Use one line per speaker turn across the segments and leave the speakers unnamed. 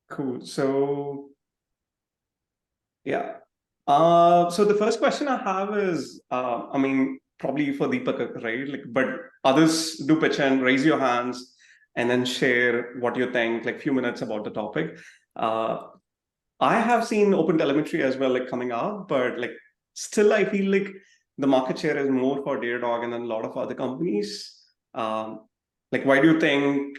Cool. So yeah. So the first question I have is, I mean, probably for Deepak, right? Like, but others do pitch in, raise your hands, and then share what you think, like few minutes about the topic. Uh, I have seen open telemetry as well, like coming out, but like still, I feel like the market share is more for Datadog and then a lot of other companies. Um, like, why do you think,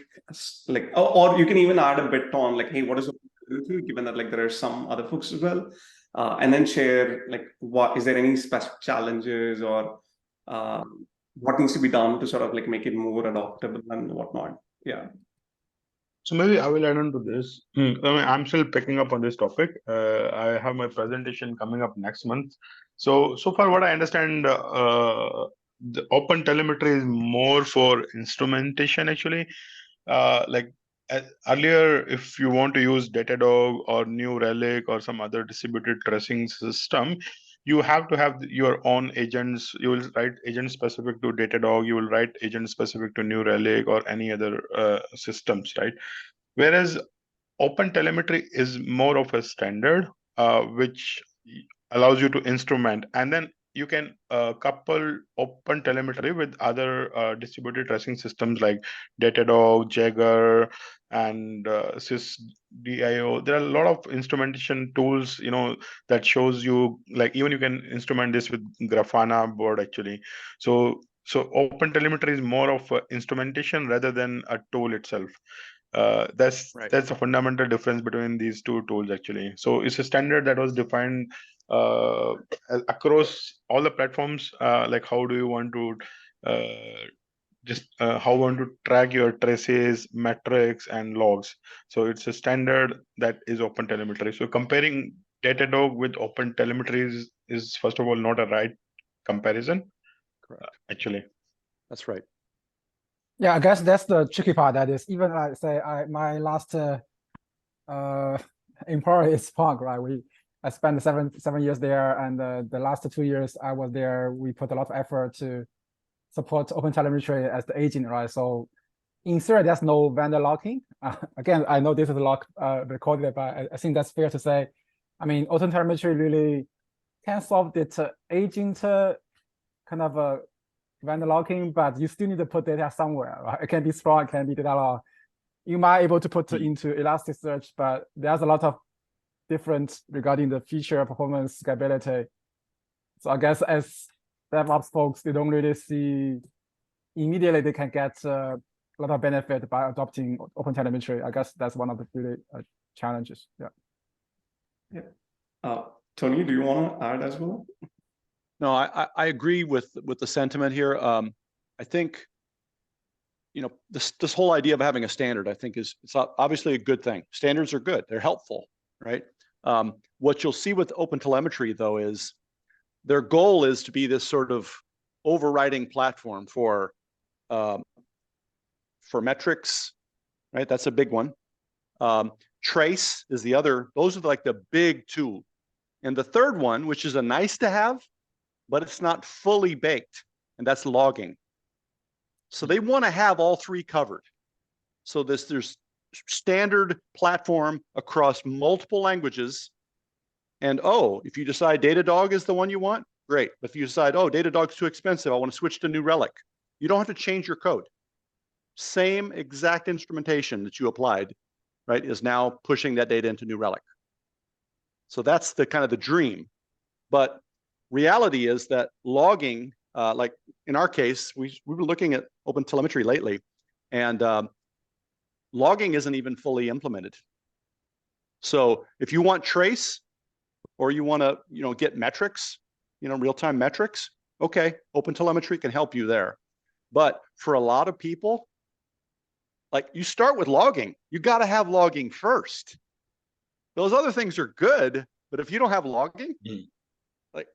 like, or you can even add a bit on, like, hey, what is open telemetry, given that like there are some other folks as well, and then share like what is there any specific challenges or what needs to be done to sort of like make it more adoptable and whatnot. Yeah.
So maybe I will add on to this. I mean, I'm still picking up on this topic. I have my presentation coming up next month. So far, what I understand, the open telemetry is more for instrumentation actually. Like earlier, if you want to use Datadog or New Relic or some other distributed tracing system, you have to have your own agents. You will write agent specific to Datadog. You will write agent specific to New Relic or any other systems, right? Whereas open telemetry is more of a standard, which allows you to instrument, and then you can couple open telemetry with other distributed tracing systems like Datadog, Jagger, and SysDIO. There are a lot of instrumentation tools, that shows you, like, even you can instrument this with Grafana board actually. So open telemetry is more of a instrumentation rather than a tool itself. That's a fundamental difference between these two tools actually. So it's a standard that was defined uh, across all the platforms. Like how do you want to how you want to track your traces, metrics, and logs. So it's a standard that is open telemetry. So comparing Datadog with open telemetry is first of all not a right comparison.
Correct.
Actually.
That's right.
Yeah, I guess that's the tricky part. That is, even I say my last employer is Spark, right? I spent seven years there, and the last 2 years I was there, we put a lot of effort to support OpenTelemetry as the agent, right? So in theory, there's no vendor locking. Again, I know this is recorded, but I think that's fair to say. I mean, OpenTelemetry really can solve the agent kind of a vendor locking, but you still need to put data somewhere, right? It can be Spark, it can be data log. You might be able to put into Elasticsearch, but there's a lot of different regarding the feature, performance, scalability. So I guess as DevOps folks, they don't really see immediately they can get a lot of benefit by adopting OpenTelemetry. I guess that's one of the really challenges. Yeah.
Yeah. Tony, do you want to add as well?
No, I agree with the sentiment here. I think, this whole idea of having a standard, I think it's obviously a good thing. Standards are good; they're helpful, right? What you'll see with OpenTelemetry, though, is their goal is to be this sort of overriding platform for metrics, right? That's a big one. Trace is the other. Those are like the big two, and the third one, which is a nice to have, but it's not fully baked, and that's logging. So they want to have all three covered. So there's standard platform across multiple languages. And if you decide Datadog is the one you want, great. But if you decide, Datadog's too expensive, I want to switch to New Relic, you don't have to change your code. Same exact instrumentation that you applied, right, is now pushing that data into New Relic. So that's the kind of the dream. But reality is that logging, like in our case, we've been looking at OpenTelemetry lately, and logging isn't even fully implemented. So if you want trace, or you want to, get metrics, real-time metrics, okay, OpenTelemetry can help you there. But for a lot of people, like, you start with logging. You got to have logging first. Those other things are good, but if you don't have logging, like,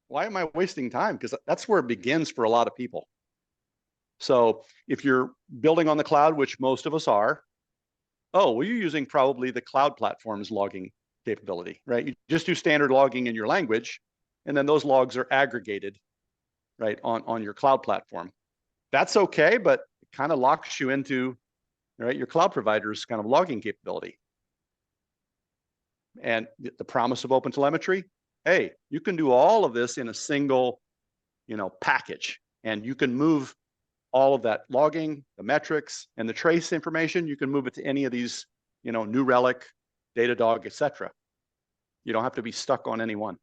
why am I wasting time? Because that's where it begins for a lot of people. So if you're building on the cloud, which most of us are, you're using probably the cloud platform's logging capability, right? You just do standard logging in your language, and then those logs are aggregated, right, on your cloud platform. That's okay, but it kind of locks you into, right, your cloud provider's kind of logging capability. And the promise of open telemetry, hey, you can do all of this in a single, package, and you can move all of that logging, the metrics, and the trace information. You can move it to any of these, New Relic, Datadog, etc. You don't have to be stuck on any one.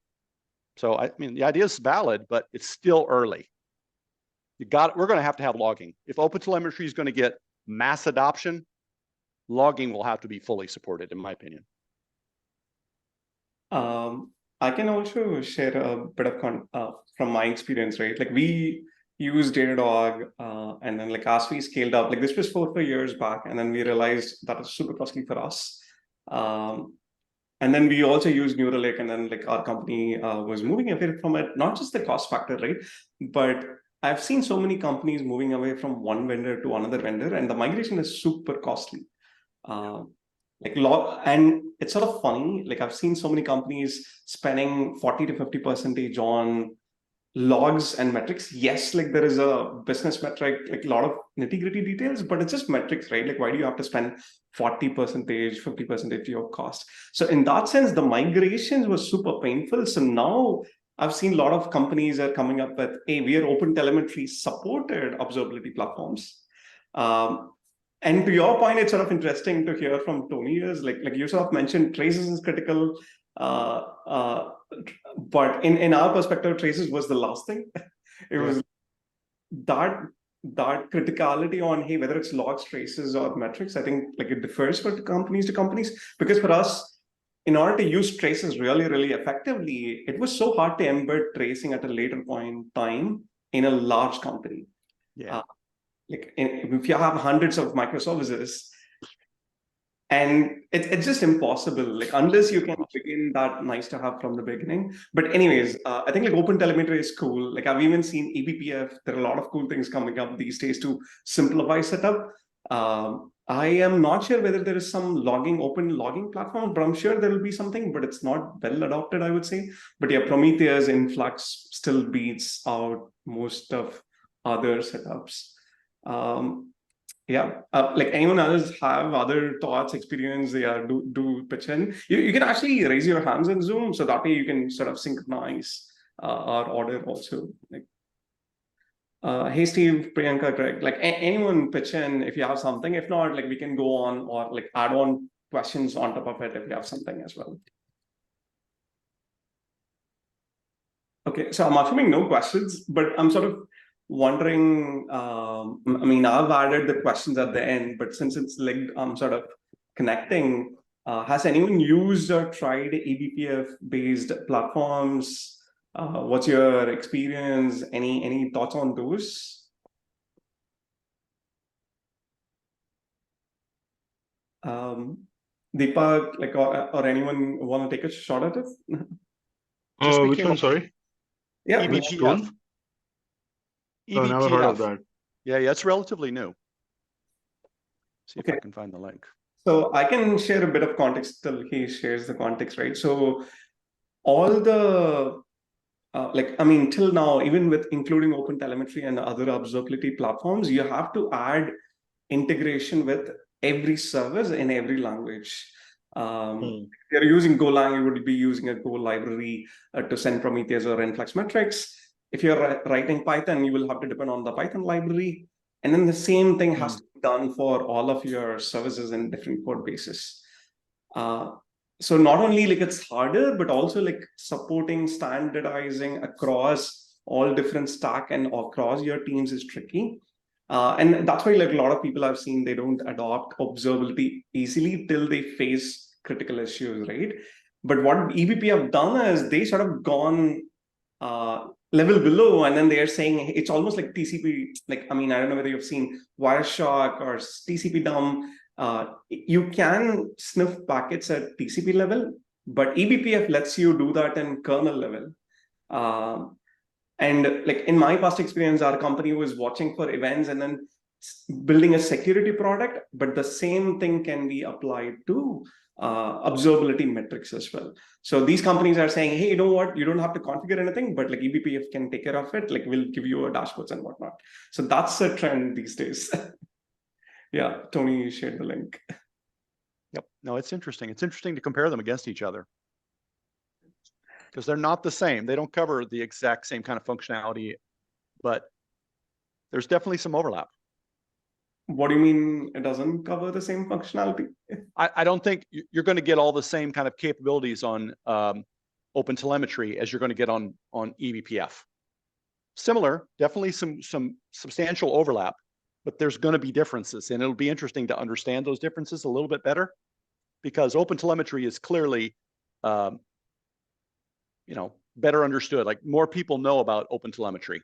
So the idea is valid, but it's still early. We're going to have logging. If OpenTelemetry is going to get mass adoption, logging will have to be fully supported, in my opinion.
I can also share a bit of from my experience, right? Like we use Datadog, and then like as we scaled up, like this was 4 years back, and then we realized that was super costly for us. And then we also use New Relic, and then like our company was moving away from it, not just the cost factor, right? But I've seen so many companies moving away from one vendor to another vendor, and the migration is super costly. And it's sort of funny. Like I've seen so many companies spending 40 to 50% on logs and metrics. Yes, like there is a business metric, like a lot of nitty-gritty details, but it's just metrics, right? Like why do you have to spend 40%, 50% of your cost? So in that sense, the migrations were super painful. So now I've seen a lot of companies are coming up with, hey, we are open telemetry supported observability platforms. And to your point, it's sort of interesting to hear from Tony is like you sort of mentioned traces is critical. But in our perspective, traces was the last thing. It was that criticality on, hey, whether it's logs, traces, or metrics, I think like it differs for companies to companies. Because for us, in order to use traces really, really effectively, it was so hard to embed tracing at a later point in time in a large company.
Yeah.
If you have hundreds of microservices, and it's just impossible, like unless you can begin that nice to have from the beginning. But anyways, I think like open telemetry is cool. Like I've even seen eBPF. There are a lot of cool things coming up these days to simplify setup. I am not sure whether there is some open logging platform, but I'm sure there will be something, but it's not well adopted, I would say. But yeah, Prometheus Influx still beats out most of other setups. Like anyone else have other thoughts, experience, do pitch in. You can actually raise your hands in Zoom, so that way you can sort of synchronize our order also. Like, hey Steve, Priyanka, Greg, like anyone pitch in if you have something. If not, like we can go on or like add on questions on top of it if you have something as well. Okay, so I'm assuming no questions, but I'm sort of wondering, I've added the questions at the end, but since it's linked, I'm sort of connecting. Has anyone used or tried eBPF based platforms? What's your experience? Any thoughts on those? Deepak, like, or anyone want to take a shot at it?
Which one? Sorry.
Yeah,
eBPF.
I've never heard of that.
Yeah, it's relatively new. See if
Okay.
I can find the link.
So I can share a bit of context till he shares the context, right? So all the, till now, even with including open telemetry and other observability platforms, you have to add integration with every service in every language. If you're using Golang, you would be using a Go library to send Prometheus or Influx metrics. If you're writing Python, you will have to depend on the Python library. And then the same thing has to be done for all of your services in different code bases. So not only like it's harder, but also like supporting standardizing across all different stack and across your teams is tricky. And that's why like a lot of people I've seen, they don't adopt observability easily till they face critical issues, right? But what eBPF have done is they sort of gone level below, and then they are saying it's almost like TCP. Like, I don't know whether you've seen Wireshark or TCP dump. You can sniff packets at TCP level, but eBPF lets you do that in kernel level. And like in my past experience, our company was watching for events and then building a security product, but the same thing can be applied to observability metrics as well. So these companies are saying, hey, you know what? You don't have to configure anything, but like eBPF can take care of it. Like we'll give you a dashboards and whatnot. So that's a trend these days. Yeah, Tony shared the link.
Yep. No, it's interesting. It's interesting to compare them against each other because they're not the same. They don't cover the exact same kind of functionality, but there's definitely some overlap.
What do you mean it doesn't cover the same functionality?
I don't think you're going to get all the same kind of capabilities on open telemetry as you're going to get on eBPF. Similar, definitely some substantial overlap, but there's going to be differences, and it'll be interesting to understand those differences a little bit better, because open telemetry is clearly, better understood. Like, more people know about open telemetry.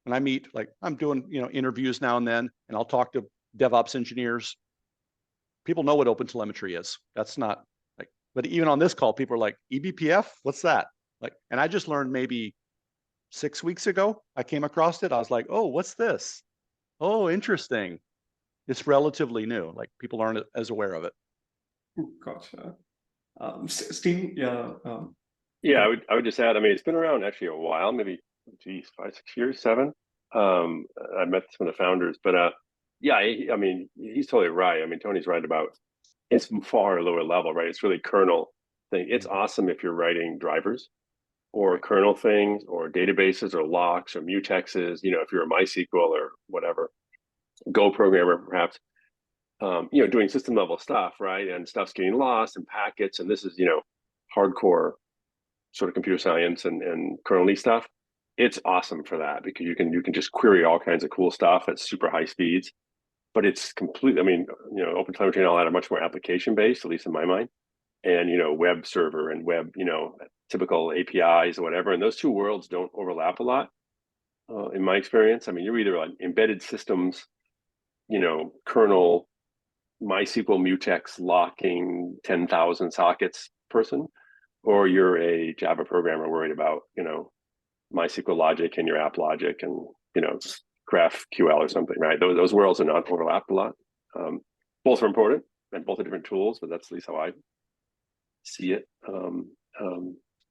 When I meet, like, I'm doing, interviews now and then, and I'll talk to DevOps engineers. People know what open telemetry is. That's not like, but even on this call, people are like, eBPF, what's that? Like, and I just learned maybe 6 weeks ago, I came across it. I was like, oh, what's this? Oh, interesting. It's relatively new. Like, people aren't as aware of it.
Gotcha. Steve, yeah.
Yeah, I would just add, I mean, it's been around actually a while, maybe, 5, 6 years, 7. I met some of the founders, but yeah, I mean, he's totally right. I mean, Tony's right about it's far lower level, right? It's really kernel thing. It's awesome if you're writing drivers or kernel things or databases or locks or mutexes, if you're a MySQL or whatever, Go programmer, perhaps, doing system level stuff, right? And stuff's getting lost and packets. And this is, hardcore sort of computer science and kernel-y stuff. It's awesome for that because you can just query all kinds of cool stuff at super high speeds. But it's complete. I mean, open telemetry and all that are much more application based, at least in my mind. And web server and web, typical APIs or whatever. And those two worlds don't overlap a lot, in my experience. I mean, you're either an embedded systems, kernel, MySQL mutex locking 10,000 sockets person, or you're a Java programmer worried about, MySQL logic and your app logic and, GraphQL or something, right? Those worlds are not overlapped a lot. Both are important and both are different tools, but that's at least how I see it. And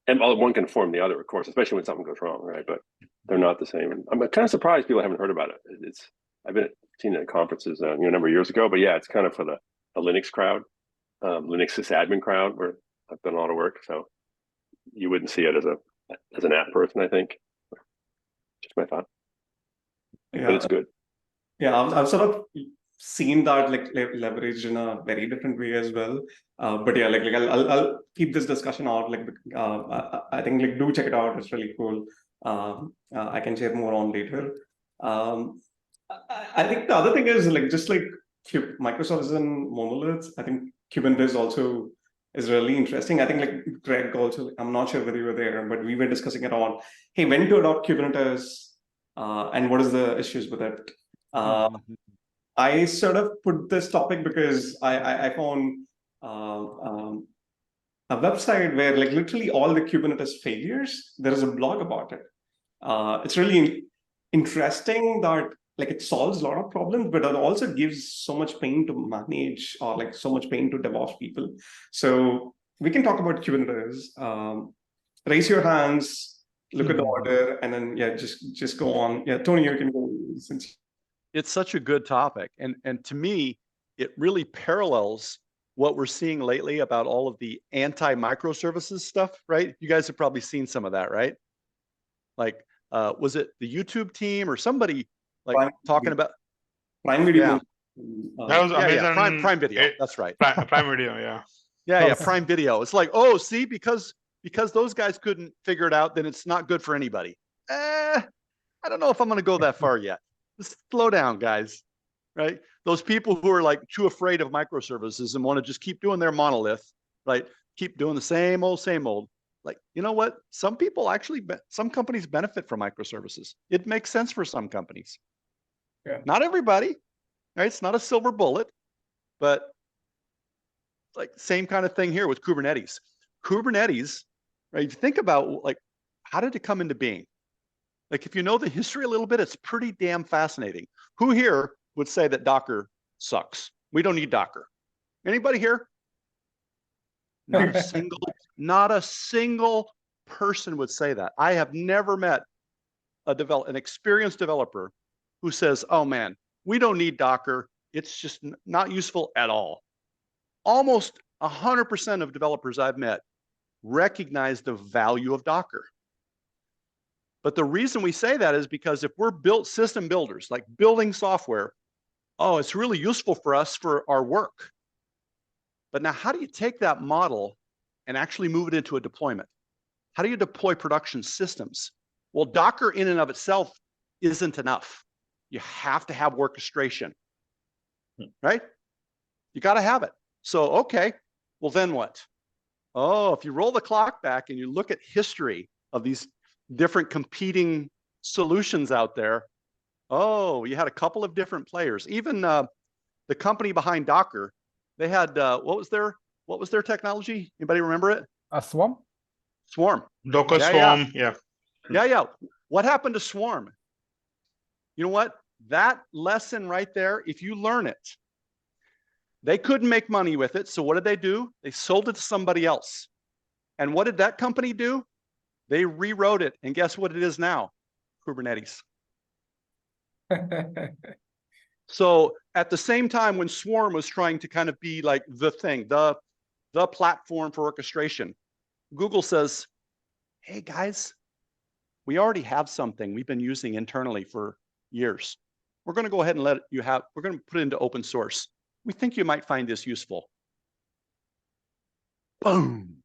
one can inform the other, of course, especially when something goes wrong, right? But they're not the same. And I'm kind of surprised people haven't heard about it. I've seen it at conferences, a number of years ago, but yeah, it's kind of for the Linux crowd, Linux sysadmin crowd, where I've done a lot of work. So you wouldn't see it as an app person, I think. Just my thought.
Yeah.
But it's good.
Yeah, I've sort of seen that leveraged in a very different way as well. But yeah, I'll keep this discussion out. I think do check it out. It's really cool. I can share more on later. I think the other thing is just like microservices and monoliths. I think Kubernetes also is really interesting. I think Greg also, I'm not sure whether you were there, but we were discussing it on, hey, when to adopt Kubernetes and what is the issues with it. I sort of put this topic because I found a website where literally all the Kubernetes failures, there is a blog about it. It's really interesting that it solves a lot of problems, but it also gives so much pain to manage or so much pain to DevOps people. So we can talk about Kubernetes. Raise your hands, look at the order, and then just go on. Yeah, Tony, you can go since.
It's such a good topic. And to me, it really parallels what we're seeing lately about all of the anti-microservices stuff, right? You guys have probably seen some of that, right? Was it the YouTube team or somebody talking about
Prime Video?
Yeah.
That was Amazon.
Prime Video. That's right.
Prime Video, yeah.
Yeah, Prime Video. It's like, oh, see, because those guys couldn't figure it out, then it's not good for anybody. I don't know if I'm going to go that far yet. Just slow down, guys, right? Those people who are too afraid of microservices and want to just keep doing their monolith, right? Keep doing the same old. You know what? Some companies benefit from microservices. It makes sense for some companies.
Yeah.
Not everybody, right? It's not a silver bullet, but same kind of thing here with Kubernetes. Kubernetes, right? If you think about how did it come into being? If you know the history a little bit, it's pretty damn fascinating. Who here would say that Docker sucks? We don't need Docker. Anybody here? Not a single person would say that. I have never met an experienced developer who says, oh man, we don't need Docker. It's just not useful at all. Almost 100% of developers I've met recognize the value of Docker. But the reason we say that is because if we're system builders, like building software, oh, it's really useful for us for our work. But now how do you take that model and actually move it into a deployment? How do you deploy production systems? Well, Docker in and of itself isn't enough. You have to have orchestration, right? You got to have it. So, okay, well then what? Oh, if you roll the clock back and you look at history of these different competing solutions out there, oh, you had a couple of different players. Even the company behind Docker, they had what was their technology? Anybody remember it?
Swarm?
Swarm.
Docker Swarm, yeah.
Yeah. What happened to Swarm? You know what? That lesson right there, if you learn it, they couldn't make money with it. So what did they do? They sold it to somebody else. And what did that company do? They rewrote it. And guess what it is now? Kubernetes. So at the same time, when Swarm was trying to kind of be like the thing, the platform for orchestration, Google says, hey guys, we already have something we've been using internally for years. We're going to go ahead and we're going to put it into open source. We think you might find this useful. Boom.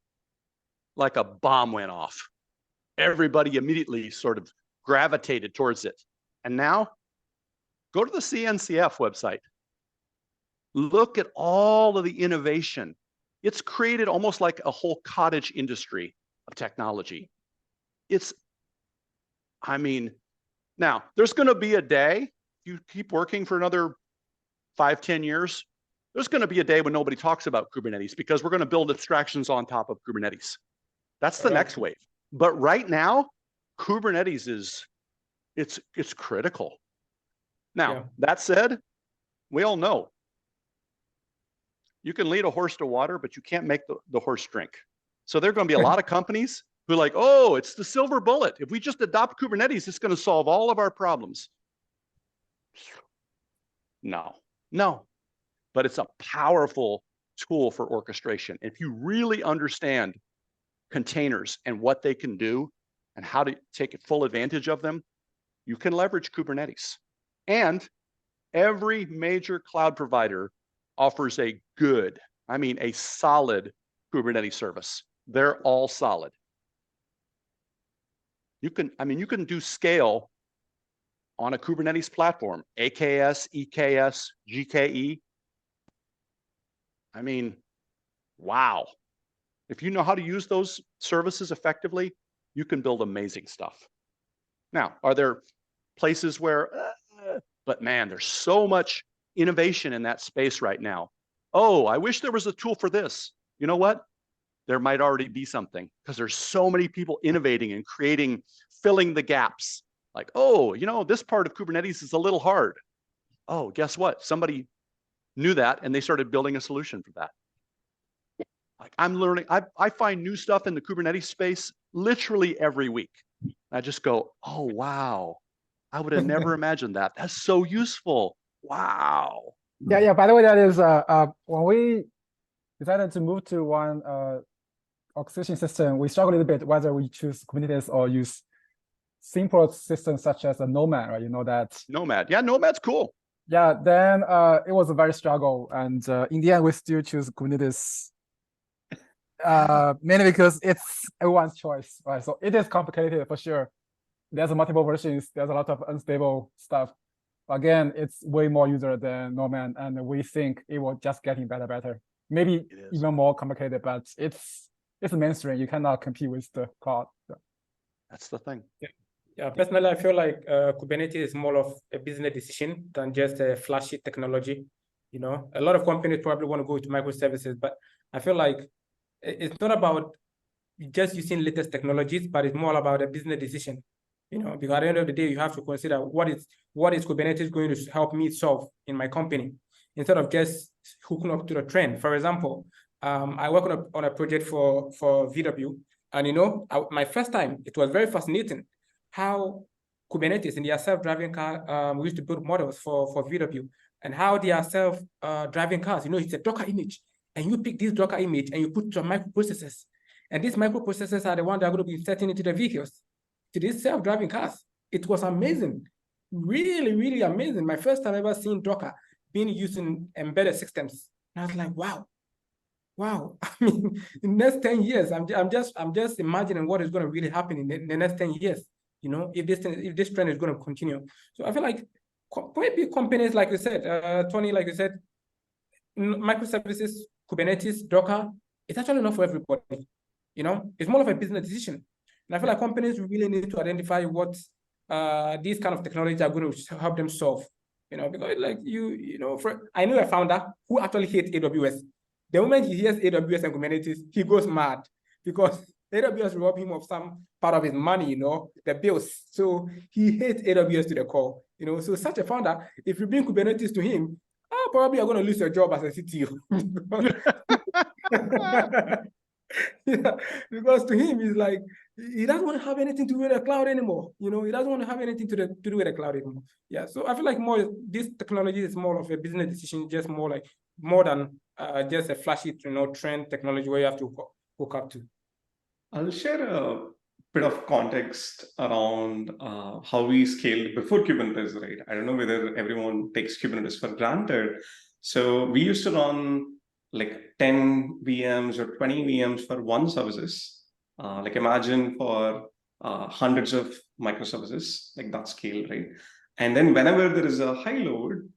Like a bomb went off. Everybody immediately sort of gravitated towards it. And now, go to the CNCF website. Look at all of the innovation. It's created almost like a whole cottage industry of technology. Now, there's going to be a day, if you keep working for another 5-10 years, there's going to be a day when nobody talks about Kubernetes because we're going to build abstractions on top of Kubernetes. That's the next wave. But right now, Kubernetes it's critical. Now, that said, we all know you can lead a horse to water, but you can't make the horse drink. So there are going to be a lot of companies who are like, oh, it's the silver bullet. If we just adopt Kubernetes, it's going to solve all of our problems. No. But it's a powerful tool for orchestration. If you really understand containers and what they can do and how to take full advantage of them, you can leverage Kubernetes. And every major cloud provider offers a solid Kubernetes service. They're all solid. You can do scale on a Kubernetes platform, AKS, EKS, GKE. Wow. If you know how to use those services effectively, you can build amazing stuff. Now, are there places where, but man, there's so much innovation in that space right now. Oh, I wish there was a tool for this. You know what? There might already be something because there's so many people innovating and creating, filling the gaps. Like, oh, this part of Kubernetes is a little hard. Oh, guess what? Somebody knew that and they started building a solution for that. Like I'm learning, I find new stuff in the Kubernetes space literally every week. I just go, oh, wow. I would have never imagined that. That's so useful. Wow.
Yeah. By the way, that is when we decided to move to one orchestration system, we struggled a little bit whether we choose Kubernetes or use simple systems such as a Nomad, right? You know that.
Nomad. Yeah, Nomad's cool.
Yeah, then it was a very struggle. And in the end, we still choose Kubernetes mainly because it's everyone's choice, right? So it is complicated for sure. There's multiple versions. There's a lot of unstable stuff. Again, it's way more user than Nomad, and we think it will just getting better. Maybe even more complicated, but it's mainstream. You cannot compete with the cloud.
That's the thing.
Yeah. Personally, I feel like Kubernetes is more of a business decision than just a flashy technology. A lot of companies probably want to go to microservices, but I feel like it's not about just using latest technologies, but it's more about a business decision. Because at the end of the day, you have to consider what is Kubernetes going to help me solve in my company, instead of just hooking up to the trend. For example, I work on a project for VW, and my first time, it was very fascinating how Kubernetes in their self-driving car, we used to build models for VW, and how their self-driving cars, it's a Docker image, and you pick this Docker image and you put some microprocessors. And these microprocessors are the ones that are going to be inserting into the vehicles, to these self-driving cars. It was amazing. Really, really amazing. My first time ever seeing Docker being used in embedded systems. And I was like, wow. Wow. I mean, in the next 10 years, I'm just imagining what is going to really happen in the next 10 years, you know, if this trend is going to continue. So I feel like maybe companies, like you said, Tony, like you said, microservices, Kubernetes, Docker, it's actually not for everybody. You know, it's more of a business decision. And I feel like companies really need to identify what these kind of technologies are going to help them solve. You know, because like I know a founder who actually hates AWS. The moment he hears AWS and Kubernetes, he goes mad because AWS robbed him of some part of his money, you know, the bills. So he hates AWS to the core, you know. So such a founder, if you bring Kubernetes to him, probably you're going to lose your job as a CTO. Yeah, because to him, he's like, he doesn't want to have anything to do with the cloud anymore. You know, he doesn't want to have anything to do with the cloud anymore. Yeah, so I feel like this technology is more of a business decision, just more than just a flashy, trend technology where you have to hook up to.
I'll share a bit of context around how we scaled before Kubernetes, right? I don't know whether everyone takes Kubernetes for granted. So we used to run like 10 VMs or 20 VMs for one services. Like imagine for hundreds of microservices, like that scale, right? And then whenever there is a high load,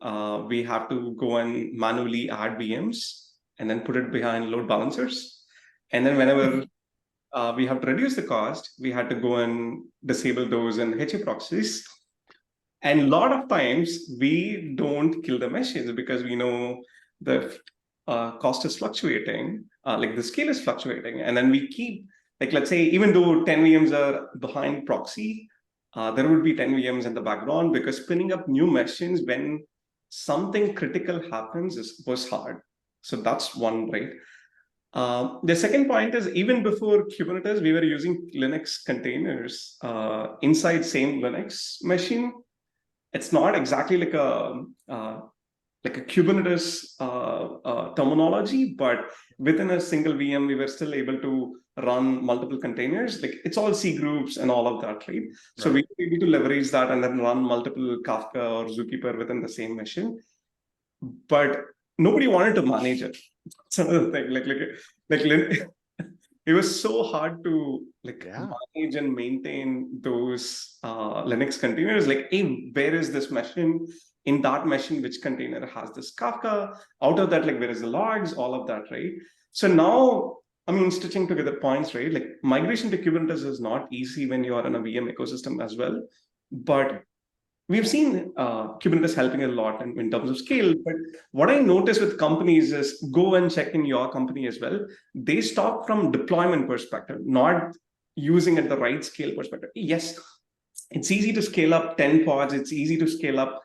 we have to go and manually add VMs and then put it behind load balancers. And then whenever we have to reduce the cost, we had to go and disable those in HA proxies. And a lot of times we don't kill the machines because we know the cost is fluctuating, like the scale is fluctuating. And then we keep, like, let's say, even though 10 VMs are behind proxy, there would be 10 VMs in the background because spinning up new machines when something critical happens was hard. So that's one, right? The second point is even before Kubernetes, we were using Linux containers inside same Linux machine. It's not exactly like a Kubernetes terminology, but within a single VM, we were still able to run multiple containers. Like it's all C groups and all of that, right? So we were able to leverage that and then run multiple Kafka or Zookeeper within the same machine. But nobody wanted to manage it. That's another thing. It was so hard to manage and maintain those Linux containers. Like, hey, where is this machine? In that machine, which container has this Kafka? Out of that, like, where is the logs? All of that, right? So now, I mean, stitching together points, right? Like migration to Kubernetes is not easy when you are in a VM ecosystem as well. But we've seen Kubernetes helping a lot in terms of scale. But what I notice with companies is go and check in your company as well. They stop from deployment perspective, not using at the right scale perspective. Yes, it's easy to scale up 10 pods. It's easy to scale up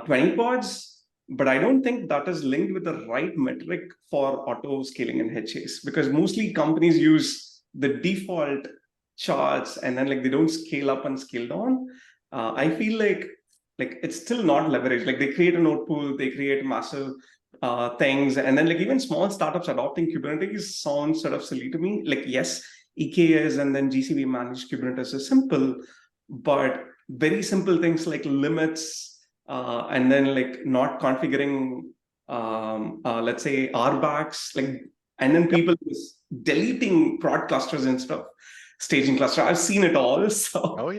20 pods. But I don't think that is linked with the right metric for auto scaling in HAs, because mostly companies use the default charts and then like they don't scale up and scale down. I feel like it's still not leveraged. Like they create a node pool, they create massive things, and then like even small startups adopting Kubernetes sounds sort of silly to me. Like yes, EKS and then GCP managed Kubernetes is simple, but very simple things like limits and then like not configuring, let's say RBACs, like, and then people just deleting prod clusters instead of staging cluster. I've seen it all. So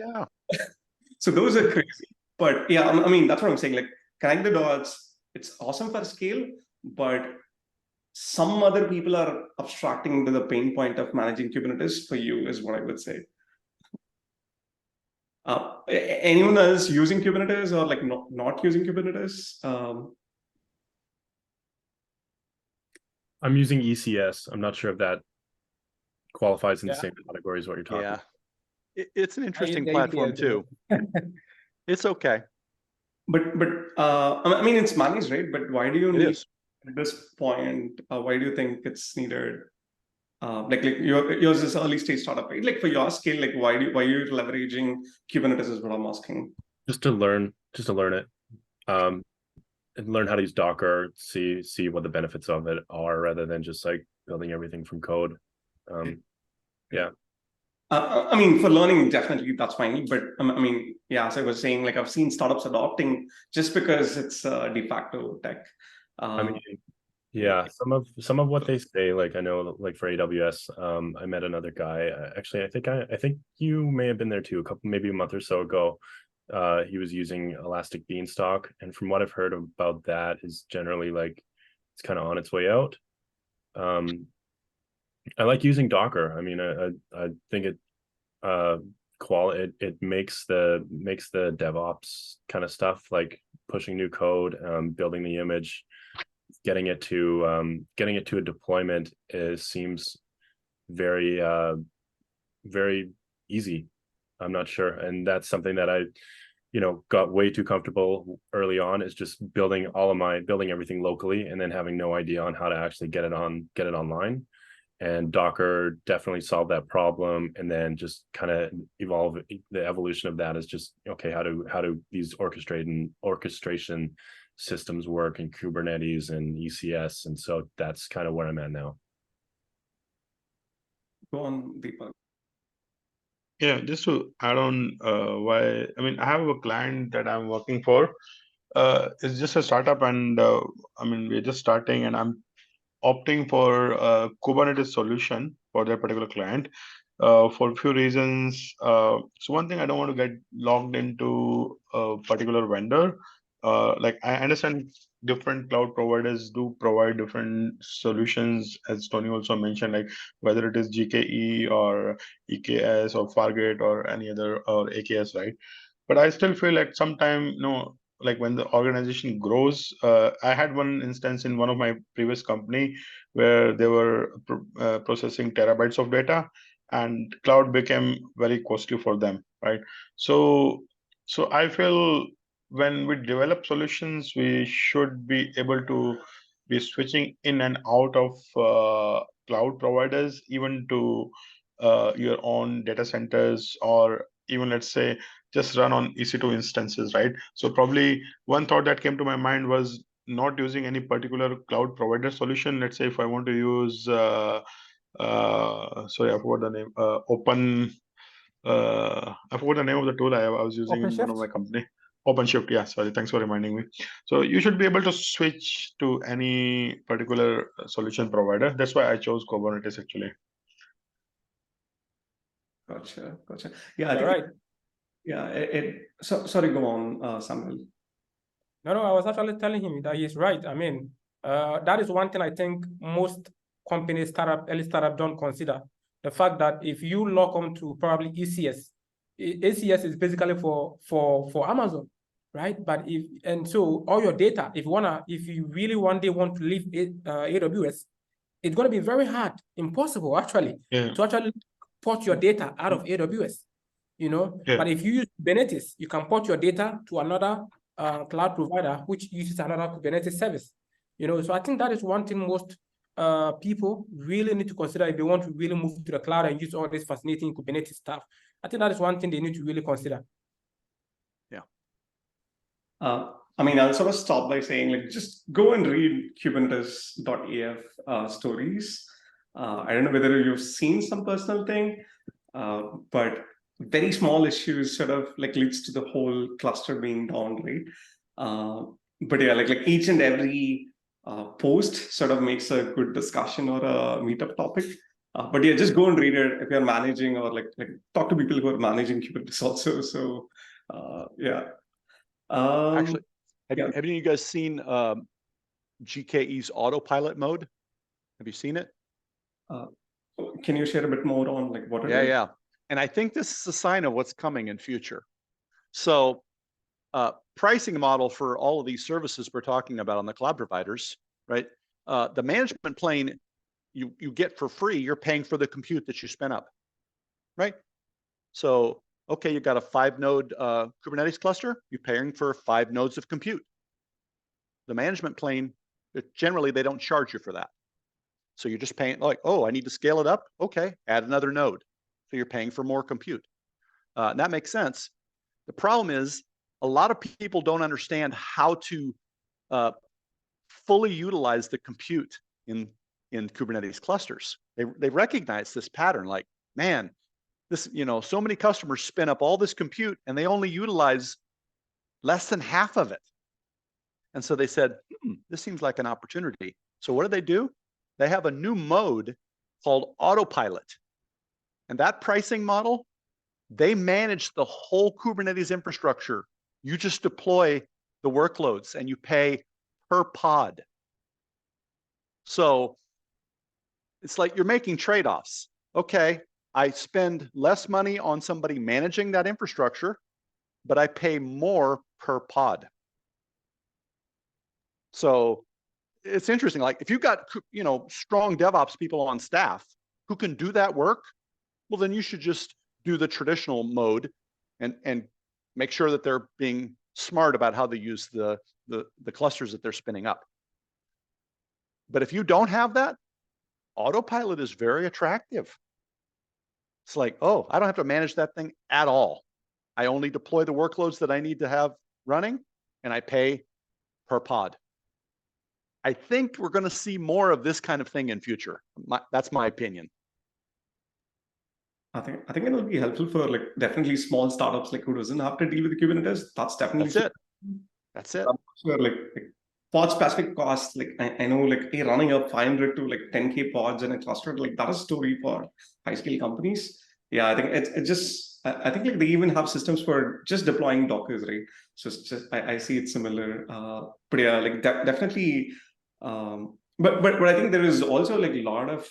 so those are crazy. But yeah, I mean, that's what I'm saying. Like, connect the dots. It's awesome for scale, but some other people are abstracting to the pain point of managing Kubernetes for you, is what I would say. Anyone else using Kubernetes or like not using Kubernetes?
I'm using ECS. I'm not sure if that qualifies in the same category as what you're talking about.
It's an interesting platform too. It's okay.
But I mean, it's managed, right? But why do you need at this point? Why do you think it's needed? Like yours is early stage startup, right? Like for your scale, like why are you leveraging Kubernetes is what I'm asking.
Just to learn it. learn how to use Docker, see what the benefits of it are, rather than just like building everything from code. Yeah.
I mean, for learning, definitely that's fine. But I mean, yeah, as I was saying, like I've seen startups adopting just because it's de facto tech.
I mean, yeah, some of what they say, like I know, like for AWS, I met another guy. Actually, I think you may have been there too, maybe a month or so ago. He was using Elastic Beanstalk, and from what I've heard about that, is generally like it's kind of on its way out. I like using Docker. I mean, I think it it makes the DevOps kind of stuff, like pushing new code, building the image, getting it to a deployment seems very very easy. I'm not sure, and that's something that I got way too comfortable early on, is just building everything locally and then having no idea on how to actually get it online. And Docker definitely solved that problem, and then just kind of the evolution of that is just, okay, how do these orchestration systems work in Kubernetes and ECS, and so that's kind of where I'm at now.
Go on, Deepak.
Yeah, just to add on, I have a client that I'm working for. It's just a startup, and we're just starting, and I'm opting for a Kubernetes solution for their particular client for a few reasons. So one thing, I don't want to get logged into a particular vendor. Like I understand different cloud providers do provide different solutions, as Tony also mentioned, like whether it is GKE or EKS or Fargate or any other, or AKS, right? But I still feel like sometime, like when the organization grows, I had one instance in one of my previous company where they were processing terabytes of data, and cloud became very costly for them, right? So I feel when we develop solutions, we should be able to be switching in and out of cloud providers, even to your own data centers, or even, let's say, just run on EC2 instances, right? So probably one thought that came to my mind was not using any particular cloud provider solution. Let's say if I want to use, sorry, I forgot the name, I forgot the name of the tool I was using in one of my company. OpenShift, yeah, sorry, thanks for reminding me. So you should be able to switch to any particular solution provider. That's why I chose Kubernetes, actually.
Gotcha. Yeah, I think,
right.
Yeah, sorry, go on, Samuel.
No, I was actually telling him that he's right. I mean, that is one thing I think most companies, early startup don't consider. The fact that if you log on to probably ECS, ACS is basically for Amazon, right? But so all your data, if you really one day want to leave AWS, it's going to be very hard, impossible actually, to actually port your data out of AWS, But if you use Kubernetes, you can port your data to another cloud provider which uses another Kubernetes service. So I think that is one thing most people really need to consider if they want to really move to the cloud and use all this fascinating Kubernetes stuff. I think that is one thing they need to really consider.
Yeah.
I'll sort of stop by saying, like, just go and read Kubernetes.af stories. I don't know whether you've seen some personal thing, but very small issues sort of like leads to the whole cluster being down, right? But yeah, like each and every post sort of makes a good discussion or a meetup topic. But yeah, just go and read it if you're managing, or like talk to people who are managing Kubernetes also. So yeah.
Actually, have any of you guys seen GKE's autopilot mode? Have you seen it?
Can you share a bit more on like what it is?
Yeah. And I think this is a sign of what's coming in future. So pricing model for all of these services we're talking about on the cloud providers, right? The management plane you get for free, you're paying for the compute that you spin up, right? So, okay, you've got a 5-node Kubernetes cluster, you're paying for 5 nodes of compute. The management plane, generally they don't charge you for that. So you're just paying like, oh, I need to scale it up. Okay, add another node. So you're paying for more compute. And that makes sense. The problem is a lot of people don't understand how to fully utilize the compute in Kubernetes clusters. They recognize this pattern, like, man, this, so many customers spin up all this compute and they only utilize less than half of it. And so they said, this seems like an opportunity. So what do? They have a new mode called autopilot. And that pricing model, they manage the whole Kubernetes infrastructure. You just deploy the workloads and you pay per pod. So it's like you're making trade-offs. Okay, I spend less money on somebody managing that infrastructure, but I pay more per pod. So it's interesting. Like if you've got, strong DevOps people on staff who can do that work, well, then you should just do the traditional mode and make sure that they're being smart about how they use the clusters that they're spinning up. But if you don't have that, autopilot is very attractive. It's like, oh, I don't have to manage that thing at all. I only deploy the workloads that I need to have running, and I pay per pod. I think we're going to see more of this kind of thing in future. That's my opinion.
I think it will be helpful for like definitely small startups like who doesn't have to deal with Kubernetes. That's definitely
That's it.
Sure, like pod specific costs. Like I know like running up 500 to like 10K pods in a cluster, like that is a story for high scale companies. Yeah, I think it's just I think like they even have systems for just deploying Dockers, right? So it's just I see it similar. But yeah, like definitely. But I think there is also like a lot of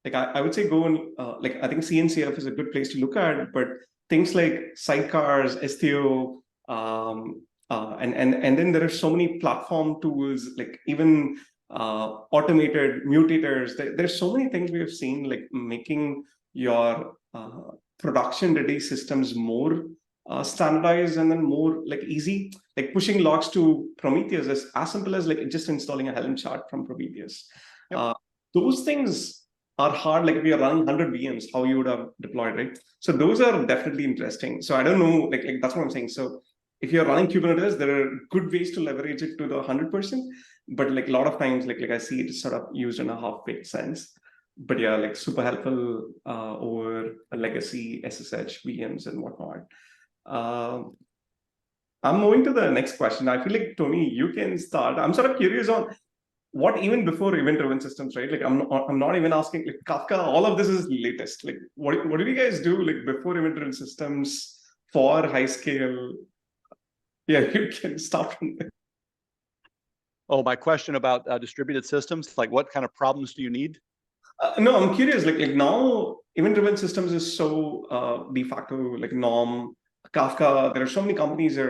like I would say go and like I think CNCF is a good place to look at, but things like sidecars, STO, and then there are so many platform tools, like even automated mutators. There's so many things we have seen, like making your production ready systems more standardized and then more like easy, like pushing logs to Prometheus is as simple as like just installing a Helm chart from Prometheus.
Yep.
Those things are hard, like if you're running 100 VMs, how you would have deployed, right? So those are definitely interesting. So I don't know, like that's what I'm saying. So if you're running Kubernetes, there are good ways to leverage it to the 100%, but like a lot of times, like I see it sort of used in a half-baked sense. But yeah, like super helpful over a legacy SSH VMs and whatnot. I'm moving to the next question. I feel like Tony, you can start. I'm sort of curious on what even before event-driven systems, right? Like I'm not even asking like Kafka. All of this is latest. Like what did you guys do like before event-driven systems for high scale? Yeah, you can start from there.
Oh, my question about distributed systems, like what kind of problems do you need?
No, I'm curious. Like now, event-driven systems is so de facto like norm. Kafka. There are so many companies that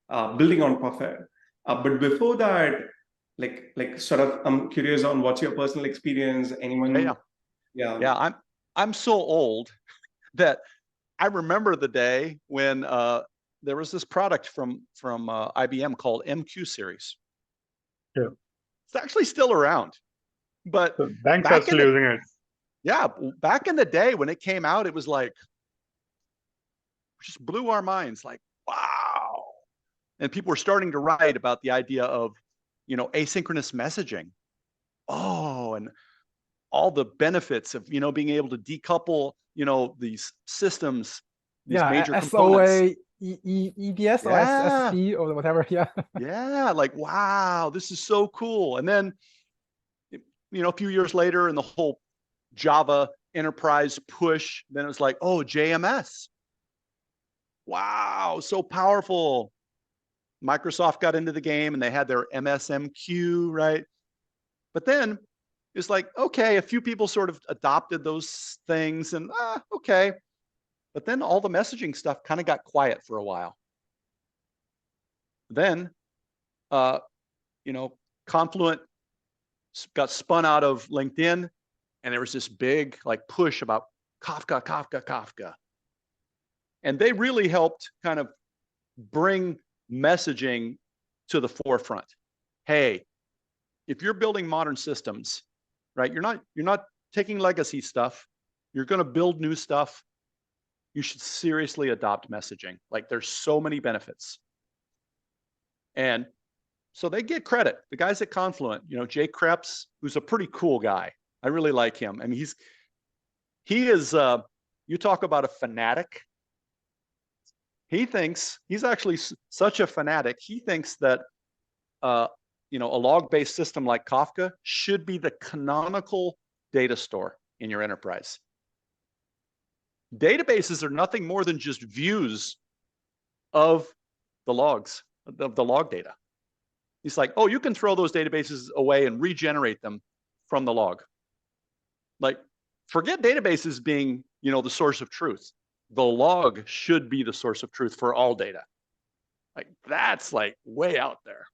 are building on Puppet. But before that, like sort of, I'm curious on what's your personal experience. Anyone?
Yeah. I'm so old that I remember the day when there was this product from IBM called MQ series.
Yeah.
It's actually still around, but
so banks are still using it.
Yeah, back in the day when it came out, it was like just blew our minds. Like, wow! And people were starting to write about the idea of, asynchronous messaging. Oh, and all the benefits of being able to decouple these systems, these major components.
EBS or SSD or whatever.
Yeah, like wow, this is so cool. And then a few years later, and the whole Java enterprise push, then it was like, oh, JMS. Wow, so powerful. Microsoft got into the game and they had their MSMQ, right? But then it's like, okay, a few people sort of adopted those things and okay. But then all the messaging stuff kind of got quiet for a while. Then, Confluent got spun out of LinkedIn, and there was this big like push about Kafka. And they really helped kind of bring messaging to the forefront. Hey, if you're building modern systems, right? You're not taking legacy stuff. You're going to build new stuff. You should seriously adopt messaging. Like there's so many benefits. And So they get credit. The guys at Confluent, you know, Jay Krebs, who's a pretty cool guy. I really like him. I mean, he is, you talk about a fanatic. He thinks, he's actually such a fanatic. He thinks that, you know, a log-based system like Kafka should be the canonical data store in your enterprise. Databases are nothing more than just views of the logs, of the log data. He's like, oh, you can throw those databases away and regenerate them from the log. Like, forget databases being, you know, the source of truth. The log should be the source of truth for all data. Like, that's like way out there.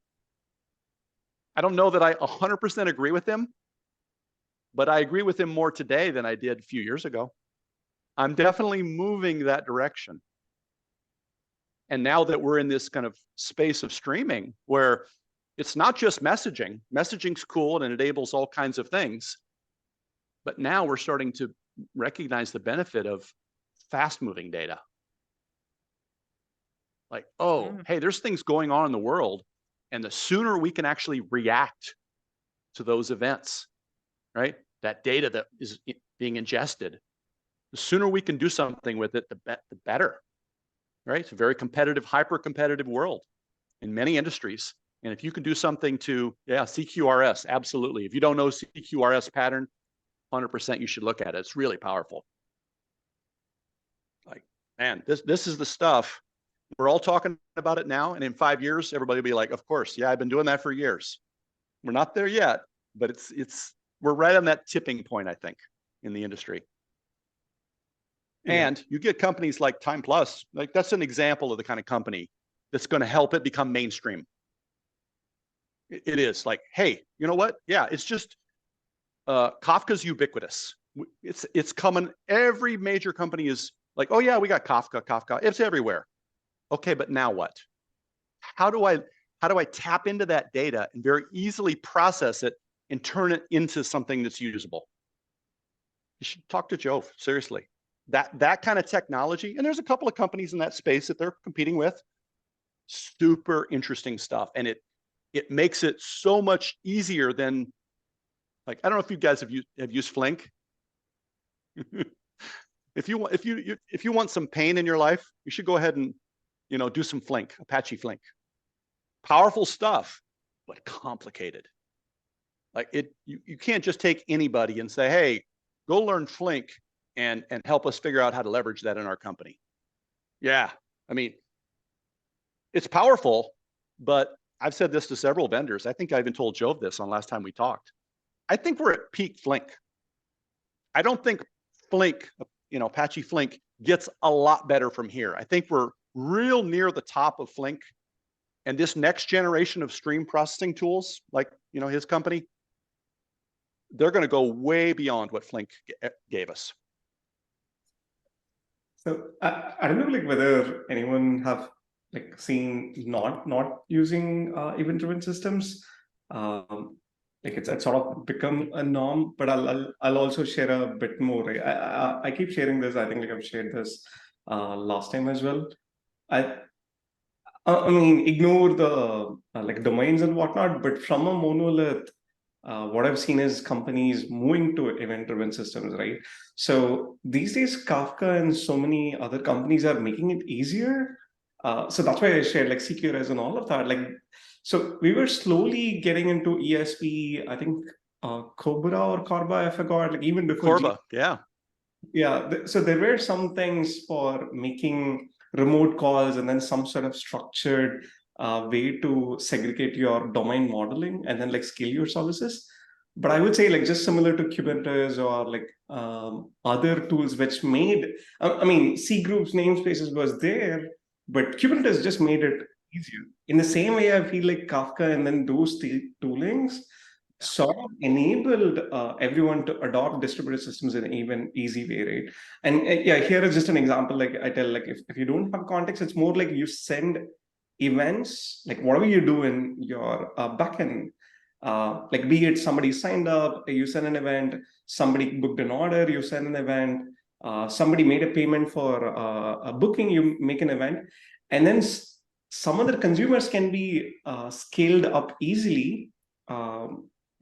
I don't know that I 100% agree with him, but I agree with him more today than I did a few years ago. I'm definitely moving that direction. And now that we're in this kind of space of streaming where it's not just messaging, messaging's cool and it enables all kinds of things, but now we're starting to recognize the benefit of fast moving data. Like, oh, hey, there's things going on in the world, and the sooner we can actually react to those events, right? That data that is being ingested, the sooner we can do something with it, the better, right? It's a very competitive, hyper-competitive world in many industries. And if you can do something to, yeah, CQRS, absolutely. If you don't know CQRS pattern, 100% you should look at it. It's really powerful. Like, man, this is the stuff. We're all talking about it now, and in 5 years, everybody will be like, of course, yeah, I've been doing that for years. We're not there yet, but we're right on that tipping point, I think, in the industry. Yeah. And you get companies like Time Plus, like that's an example of the kind of company that's going to help it become mainstream. It is like, hey, you know what? Yeah, it's just Kafka's ubiquitous. It's coming. Every major company is like, oh yeah, we got Kafka. It's everywhere. Okay, but now what? How do I tap into that data and very easily process it and turn it into something that's usable? You should talk to Joe, seriously. That kind of technology, and there's a couple of companies in that space that they're competing with. Super interesting stuff, and it makes it so much easier than, like, I don't know if you guys have used Flink. If you want some pain in your life, you should go ahead and, you know, do some Flink, Apache Flink. Powerful stuff, but complicated. Like you can't just take anybody and say, hey, go learn Flink and help us figure out how to leverage that in our company. Yeah, I mean, it's powerful, but I've said this to several vendors. I think I even told Joe this on last time we talked. I think we're at peak Flink. I don't think Flink, you know, Apache Flink gets a lot better from here. I think we're real near the top of Flink, and this next generation of stream processing tools, like, you know, his company, they're going to go way beyond what Flink gave us.
So I don't know, like, whether anyone have like seen not using event-driven systems. Like it's sort of become a norm, but I'll also share a bit more. I keep sharing this. I think like I've shared this last time as well. I mean, ignore the like domains and whatnot, but from a monolith, what I've seen is companies moving to event-driven systems, right? So these days, Kafka and so many other companies are making it easier. So that's why I shared like CQRS and all of that. Like, so we were slowly getting into ESP, I think Cobra or Corba, I forgot, like even before
Corba, yeah.
Yeah, so there were some things for making remote calls and then some sort of structured way to segregate your domain modeling and then like scale your services. But I would say like just similar to Kubernetes or like other tools which made, I mean, C groups namespaces was there, but Kubernetes just made it easier. In the same way, I feel like Kafka and then those toolings sort of enabled everyone to adopt distributed systems in an even easy way, right? And yeah, here is just an example. Like I tell, like if you don't have context, it's more like you send events, like whatever you do in your backend, like be it somebody signed up, you send an event, somebody booked an order, you send an event, somebody made a payment for a booking, you make an event, and then some other consumers can be scaled up easily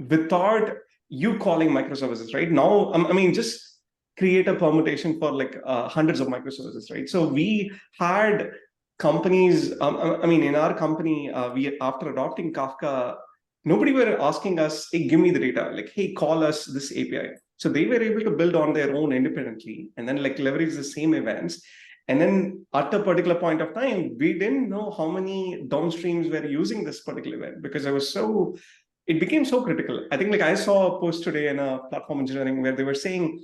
without you calling microservices, right? Now, I mean, just create a permutation for like hundreds of microservices, right? So we had companies, I mean, in our company, we after adopting Kafka, nobody were asking us, hey, give me the data, like, hey, call us this API. So they were able to build on their own independently and then like leverage the same events. And then at a particular point of time, we didn't know how many downstreams were using this particular event because it became so critical. I think like I saw a post today in a platform engineering where they were saying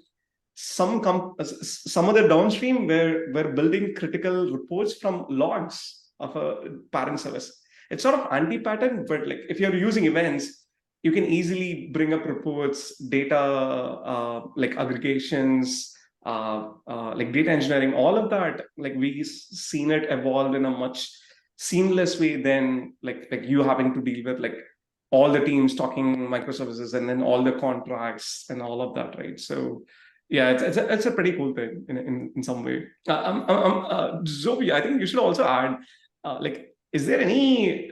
some other downstream were building critical reports from logs of a parent service. It's sort of anti-pattern, but like if you're using events, you can easily bring up reports, data, like aggregations, like data engineering, all of that. Like we've seen it evolve in a much seamless way than like you having to deal with like all the teams talking microservices and then all the contracts and all of that, right? So yeah, it's a pretty cool thing in some way. Zoe, I think you should also add, like, is there any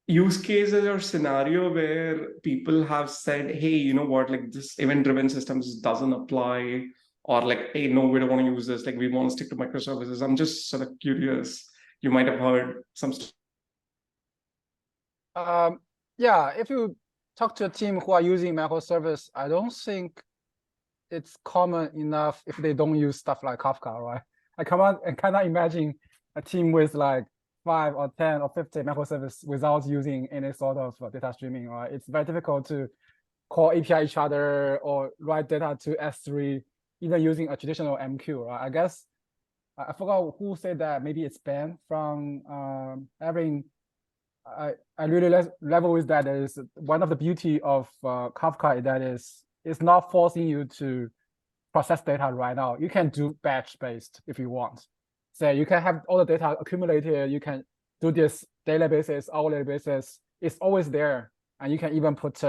use cases or scenario where people have said, hey, you know what, like this event-driven systems doesn't apply, or like, hey, no, we don't want to use this, like we want to stick to microservices? I'm just sort of curious. You might have heard some stuff.
Yeah, if you talk to a team who are using microservice, I don't think it's common enough if they don't use stuff like Kafka, right? I cannot imagine a team with like 5 or 10 or 50 microservices without using any sort of data streaming, right? It's very difficult to call API each other or write data to S3, even using a traditional MQ, right? I guess, I forgot who said that, maybe it's Ben from having, I really level with that. Is one of the beauty of Kafka is that it's not forcing you to process data right now. You can do batch based if you want. So you can have all the data accumulated. You can do this daily basis, hourly basis. It's always there, and you can even put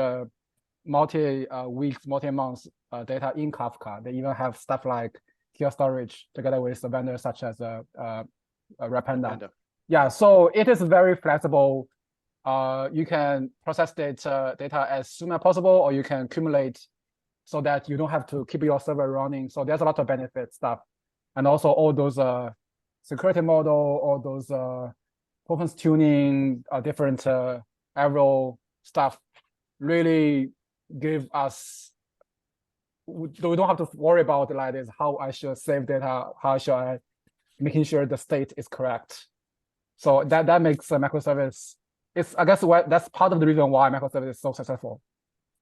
multi weeks, multi months data in Kafka. They even have stuff like tier storage together with the vendors such as Rapanda. Yeah, so it is very flexible. You can process data as soon as possible, or you can accumulate so that you don't have to keep your server running. So there's a lot of benefit stuff. And also all those security model, all those performance tuning, different arrow stuff really give us, we don't have to worry about like this, how I should save data, how should I making sure the state is correct. So that makes a microservice, I guess that's part of the reason why microservice is so successful.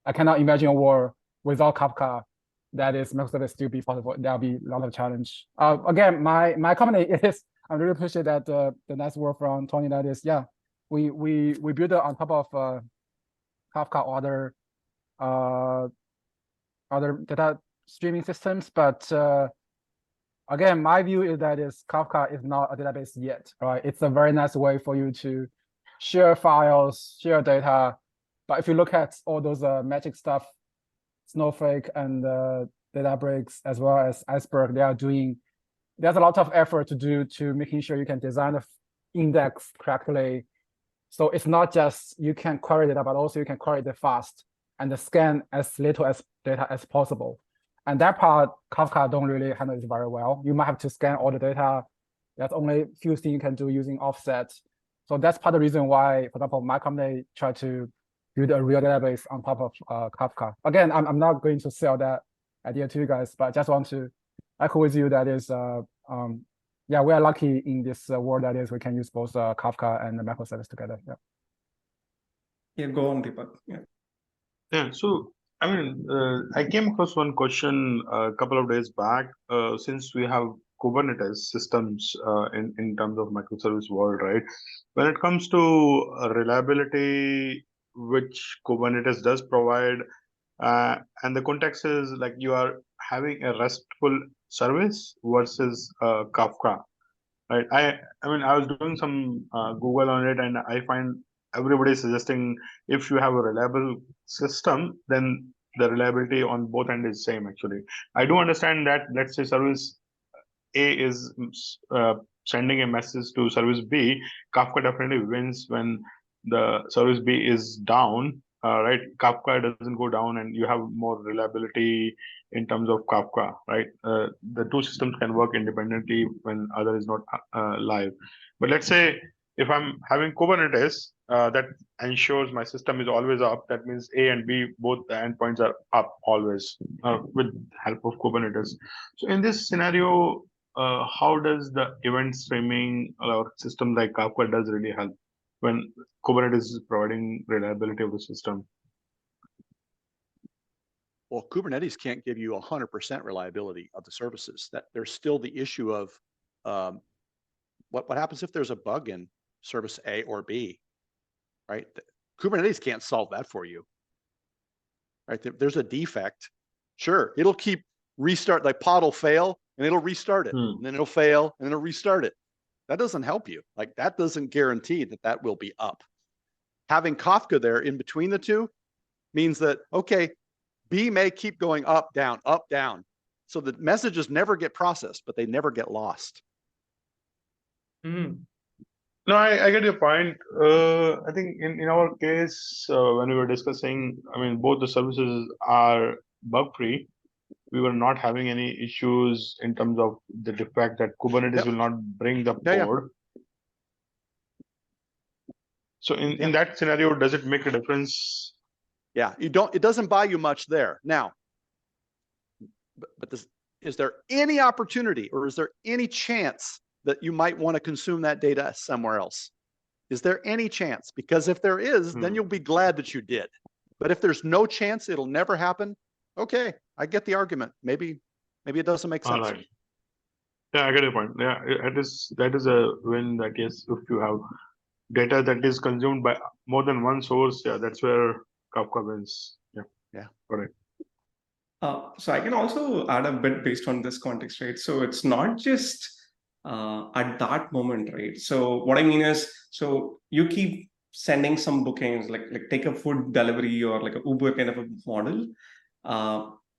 I cannot imagine a world without Kafka that is microservice still be possible. There'll be a lot of challenge. Again, my company is, I really appreciate that the nice word from Tony. That is, yeah, we build it on top of Kafka other data streaming systems, but again, my view is that Kafka is not a database yet, right? It's a very nice way for you to share files, share data. But if you look at all those magic stuff, Snowflake and Databricks, as well as Iceberg, there's a lot of effort to do to making sure you can design the index correctly. So it's not just you can query data, but also you can query it fast and scan as little as data as possible. And that part, Kafka don't really handle it very well. You might have to scan all the data. There's only a few things you can do using offset. So that's part of the reason why, for example, my company tried to build a real database on top of Kafka. Again, I'm not going to sell that idea to you guys, but I just want to echo with you that is, yeah, we are lucky in this world that is we can use both Kafka and the microservice together. Yeah.
Yeah, go on, Deepak. Yeah.
Yeah. So I mean, I came across one question a couple of days back. Since we have Kubernetes systems in terms of microservice world, right? When it comes to reliability, which Kubernetes does provide, and the context is like you are having a RESTful service versus Kafka, right? I mean, I was doing some Google on it, and I find everybody suggesting if you have a reliable system, then the reliability on both ends is same. Actually, I do understand that, let's say service A is sending a message to service B, Kafka definitely wins when the service B is down, right? Kafka doesn't go down, and you have more reliability in terms of Kafka, right? The two systems can work independently when other is not live. But let's say if I'm having Kubernetes that ensures my system is always up, that means A and B, both the endpoints are up always with help of Kubernetes. So in this scenario, how does the event streaming or system like Kafka does really help when Kubernetes is providing reliability of the system?
Well, Kubernetes can't give you 100% reliability of the services. That there's still the issue of what happens if there's a bug in service A or B, right? Kubernetes can't solve that for you, right? There's a defect. Sure, it'll keep restart, like pod will fail and it'll restart it, and then it'll fail and it'll restart it. That doesn't help you. Like that doesn't guarantee that that will be up. Having Kafka there in between the two means that, okay, B may keep going up, down, up, down. So the messages never get processed, but they never get lost.
No, I get your point. I think in our case, when we were discussing, I mean, both the services are bug-free. We were not having any issues in terms of the fact that Kubernetes will not bring the code. So in that scenario, does it make a difference?
Yeah, it doesn't buy you much there. Now, but is there any opportunity or is there any chance that you might want to consume that data somewhere else? Is there any chance? Because if there is, then you'll be glad that you did. But if there's no chance, it'll never happen. Okay, I get the argument. Maybe it doesn't make sense.
Right. Yeah, I get your point. Yeah, that is a win. I guess if you have data that is consumed by more than one source, yeah, that's where Kafka wins. Yeah. Correct.
So I can also add a bit based on this context, right? So it's not just at that moment, right? So what I mean is, so you keep sending some bookings, like take a food delivery or like a Uber kind of a model.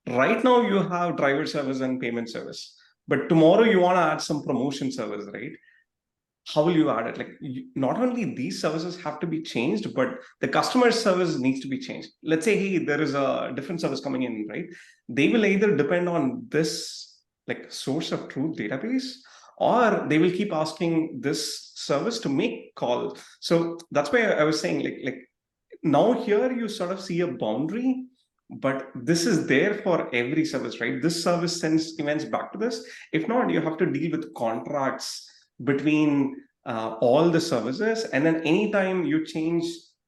Right now you have driver service and payment service, but tomorrow you want to add some promotion service, right? How will you add it? Like not only these services have to be changed, but the customer service needs to be changed. Let's say, hey, there is a different service coming in, right? They will either depend on this like source of truth database, or they will keep asking this service to make calls. So that's why I was saying like now here you sort of see a boundary, but this is there for every service, right? This service sends events back to this. If not, you have to deal with contracts between all the services. And then anytime you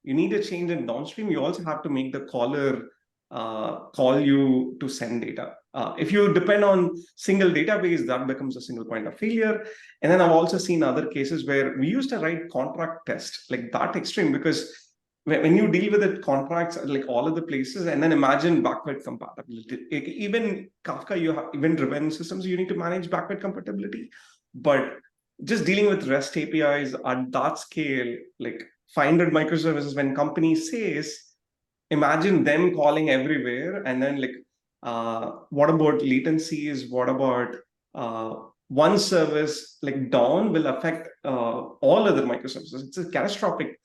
need a change in downstream, you also have to make the caller call you to send data. If you depend on single database, that becomes a single point of failure. And then I've also seen other cases where we used to write contract tests like that extreme, because when you deal with the contracts like all of the places, and then imagine backward compatibility. Even Kafka, you have event-driven systems, you need to manage backward compatibility. But just dealing with REST APIs at that scale, like 500 microservices, when company says, imagine them calling everywhere, and then like, what about latencies? What about one service like down will affect all other microservices? It's a catastrophic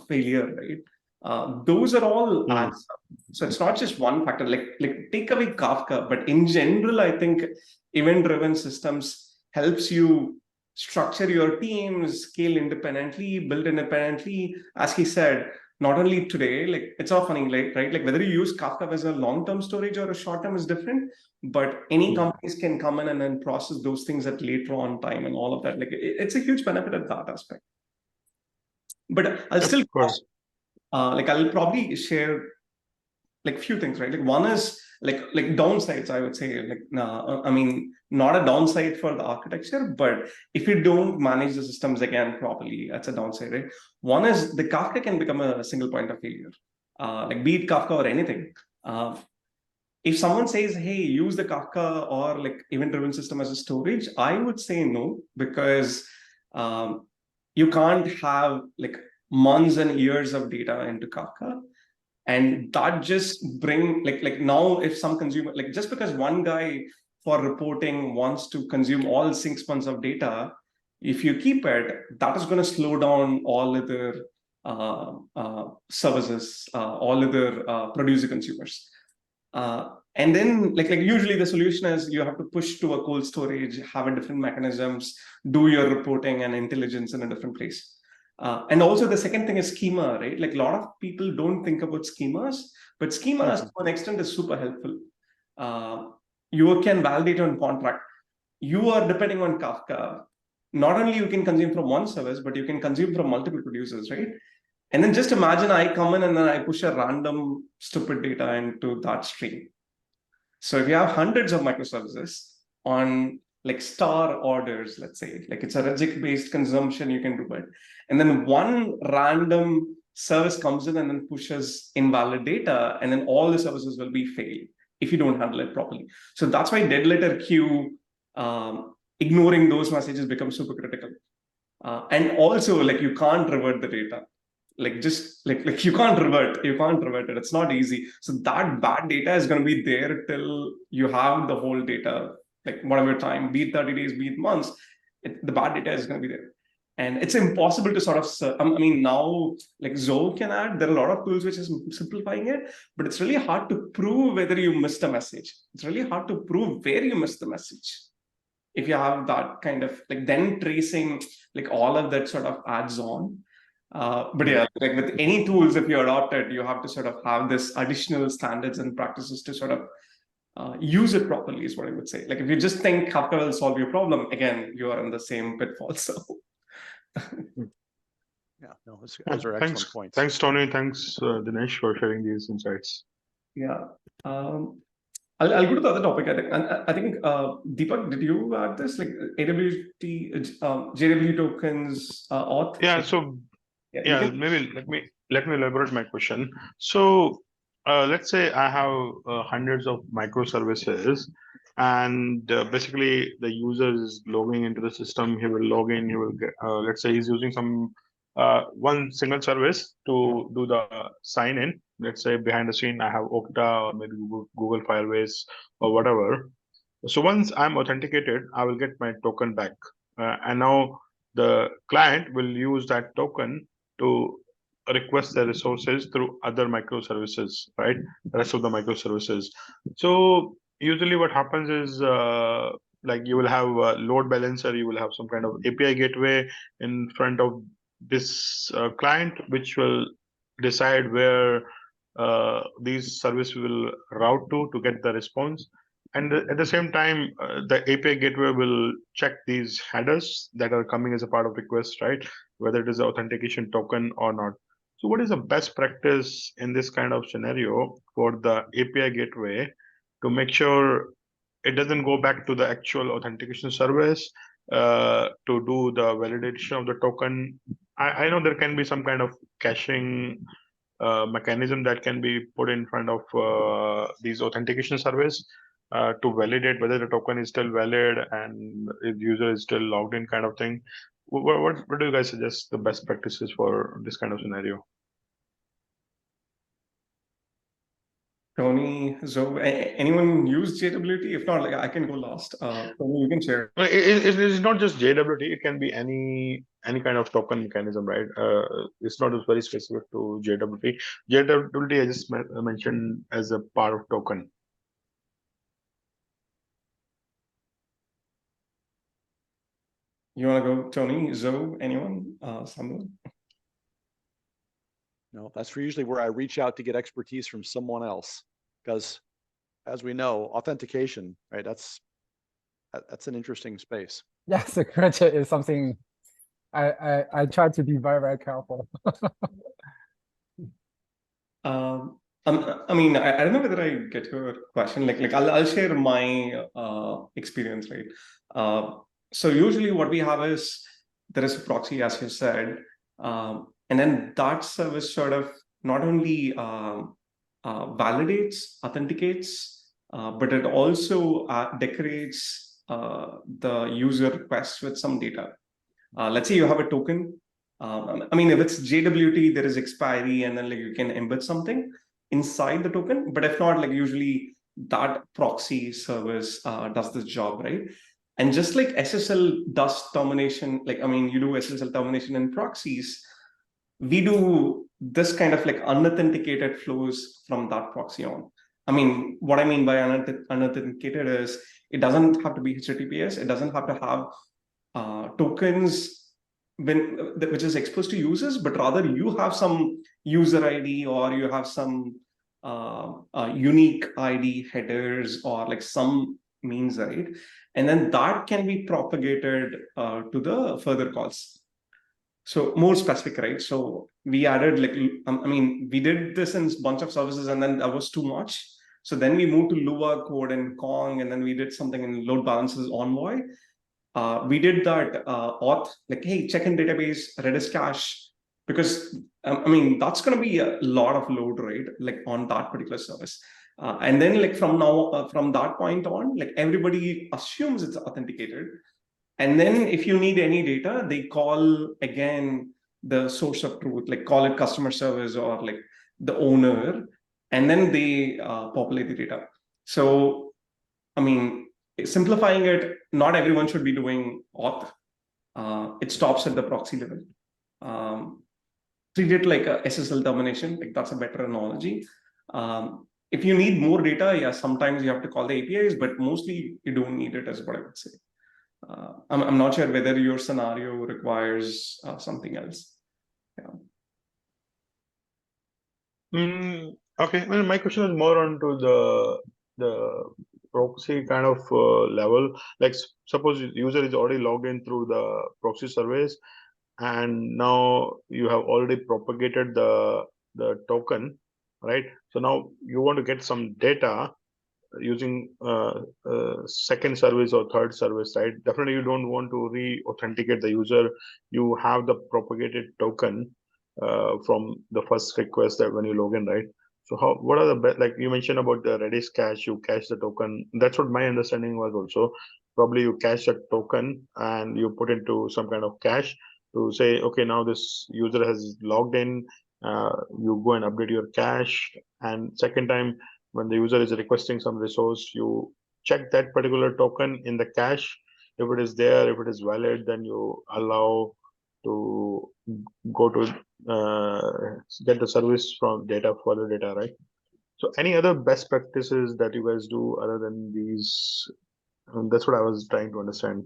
failure, right? Those are all adds up. So it's not just one factor. Like take away Kafka, but in general, I think event-driven systems helps you structure your teams, scale independently, build independently. As he said, not only today, like it's all funny, like, right? Like whether you use Kafka as a long-term storage or a short-term is different, but any companies can come in and then process those things at later on time and all of that. Like it's a huge benefit at that aspect. But I'll still, like I'll probably share like few things, right? Like one is like downsides, I would say, like, I mean, not a downside for the architecture, but if you don't manage the systems again properly, that's a downside, right? One is the Kafka can become a single point of failure, like be it Kafka or anything. If someone says, hey, use the Kafka or like event-driven system as a storage, I would say no, because you can't have like months and years of data into Kafka. And that just bring like now if some consumer, like just because one guy for reporting wants to consume all 6 months of data, If you keep it, that is going to slow down all other services, all other producer consumers. And then like usually the solution is you have to push to a cold storage, have a different mechanisms, do your reporting and intelligence in a different place. And also the second thing is schema, right? Like a lot of people don't think about schemas, but schemas to an extent is super helpful. You can validate on contract. You are depending on Kafka. Not only you can consume from one service, but you can consume from multiple producers, right? And then just imagine I come in and then I push a random stupid data into that stream. So if you have hundreds of microservices on like star orders, let's say, like it's a regex-based consumption, you can do it. And then one random service comes in and then pushes invalid data, and then all the services will be failed if you don't handle it properly. So that's why dead letter queue, ignoring those messages becomes super critical. And also like you can't revert the data. Like just like you can't revert it. It's not easy. So that bad data is going to be there till you have the whole data, like whatever time, be it 30 days, be it months, the bad data is going to be there. And it's impossible to sort of, I mean, now like Zoe can add, there are a lot of tools which is simplifying it, but it's really hard to prove whether you missed a message. It's really hard to prove where you missed the message. If you have that kind of like then tracing, like all of that sort of adds on. But yeah, like with any tools, if you adopt it, you have to sort of have this additional standards and practices to sort of use it properly is what I would say. Like if you just think Kafka will solve your problem, again, you are in the same pitfall. So
yeah, no, those are excellent points.
Thanks, Tony. Thanks, Dinesh, for sharing these insights.
Yeah. I'll go to the other topic. I think Deepak, did you add this like AWT, JW tokens, auth?
Yeah. So yeah, maybe let me elaborate my question. So let's say I have hundreds of microservices, and basically the user is logging into the system. He will log in. He will get, let's say he's using some one single service to do the sign in. Let's say behind the scene I have Okta or maybe Google Firebase or whatever. So once I'm authenticated, I will get my token back, and now the client will use that token to request the resources through other microservices, right? The rest of the microservices. So usually what happens is like you will have a load balancer, you will have some kind of API gateway in front of this client, which will decide where these services will route to get the response. And at the same time, the API gateway will check these headers that are coming as a part of request, right? Whether it is an authentication token or not. So what is the best practice in this kind of scenario for the API gateway to make sure it doesn't go back to the actual authentication service to do the validation of the token? I know there can be some kind of caching mechanism that can be put in front of these authentication service to validate whether the token is still valid and if user is still logged in, kind of thing. What do you guys suggest the best practices for this kind of scenario?
Tony, Zoe, anyone use JWT? If not, like I can go last. Tony, you can share.
It's not just JWT. It can be any kind of token mechanism, right? It's not very specific to JWT. JWT I just mentioned as a part of token.
You want to go, Tony, Zoe, anyone, someone?
No, that's usually where I reach out to get expertise from someone else, because as we know, authentication, right? That's an interesting space.
Yeah, security is something I try to be very, very careful.
I mean, I don't know whether I get your question. Like I'll share my experience, right? So usually what we have is there is a proxy, as you said, and then that service sort of not only validates, authenticates, but it also decorates the user request with some data. Let's say you have a token. I mean, if it's JWT, there is expiry, and then like you can embed something inside the token. But if not, like usually that proxy service does this job, right? And just like SSL does termination, like, I mean, you do SSL termination in proxies, we do this kind of like unauthenticated flows from that proxy on. I mean, what I mean by unauthenticated is it doesn't have to be HTTPS. It doesn't have to have tokens which is exposed to users, but rather you have some user ID or you have some unique ID headers or like some means, right? And then that can be propagated to the further calls. So more specific, right? So we added like, I mean, we did this in a bunch of services and then that was too much. So then we moved to Lua code and Kong, and then we did something in load balancers Envoy. We did that auth, like, hey, check in database, Redis cache, because I mean, that's going to be a lot of load, right? Like on that particular service. And then like from that point on, like everybody assumes it's authenticated. And then if you need any data, they call again the source of truth, like call it customer service or like the owner, and then they populate the data. So, I mean, simplifying it, not everyone should be doing auth. It stops at the proxy level. Treat it like a SSL termination, like that's a better analogy. If you need more data, yeah, sometimes you have to call the APIs, but mostly you don't need it, is what I would say. I'm not sure whether your scenario requires something else.
Yeah. Okay. Well, my question is more onto the proxy kind of level. Like suppose user is already logged in through the proxy service, and now you have already propagated the token, right? So now you want to get some data using second service or third service, right? Definitely you don't want to re-authenticate the user. You have the propagated token from the first request that when you log in, right? So what are the best, like you mentioned about the Redis cache, you cache the token. That's what my understanding was also. Probably you cache a token and you put into some kind of cache to say, okay, now this user has logged in, you go and update your cache. And second time, when the user is requesting some resource, you check that particular token in the cache. If it is there, if it is valid, then you allow to go to get the service from data, further data, right? So any other best practices that you guys do other than these? That's what I was trying to understand.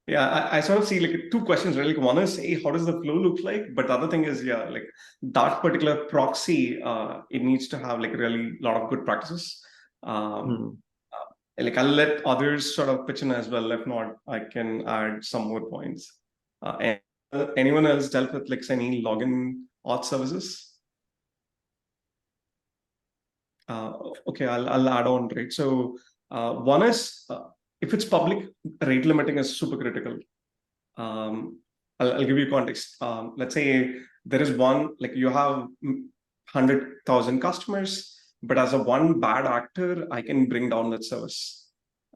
Yeah, I sort of see like two questions, really. Like one is, hey, how does the flow look like? But the other thing is, yeah, like that particular proxy, it needs to have like really a lot of good practices. Like I'll let others sort of pitch in as well. If not, I can add some more points. And anyone else dealt with like any login auth services? Okay, I'll add on, right? So one is, if it's public, rate limiting is super critical. I'll give you context. Let's say there is one, like you have 100,000 customers, but as a one bad actor, I can bring down that service.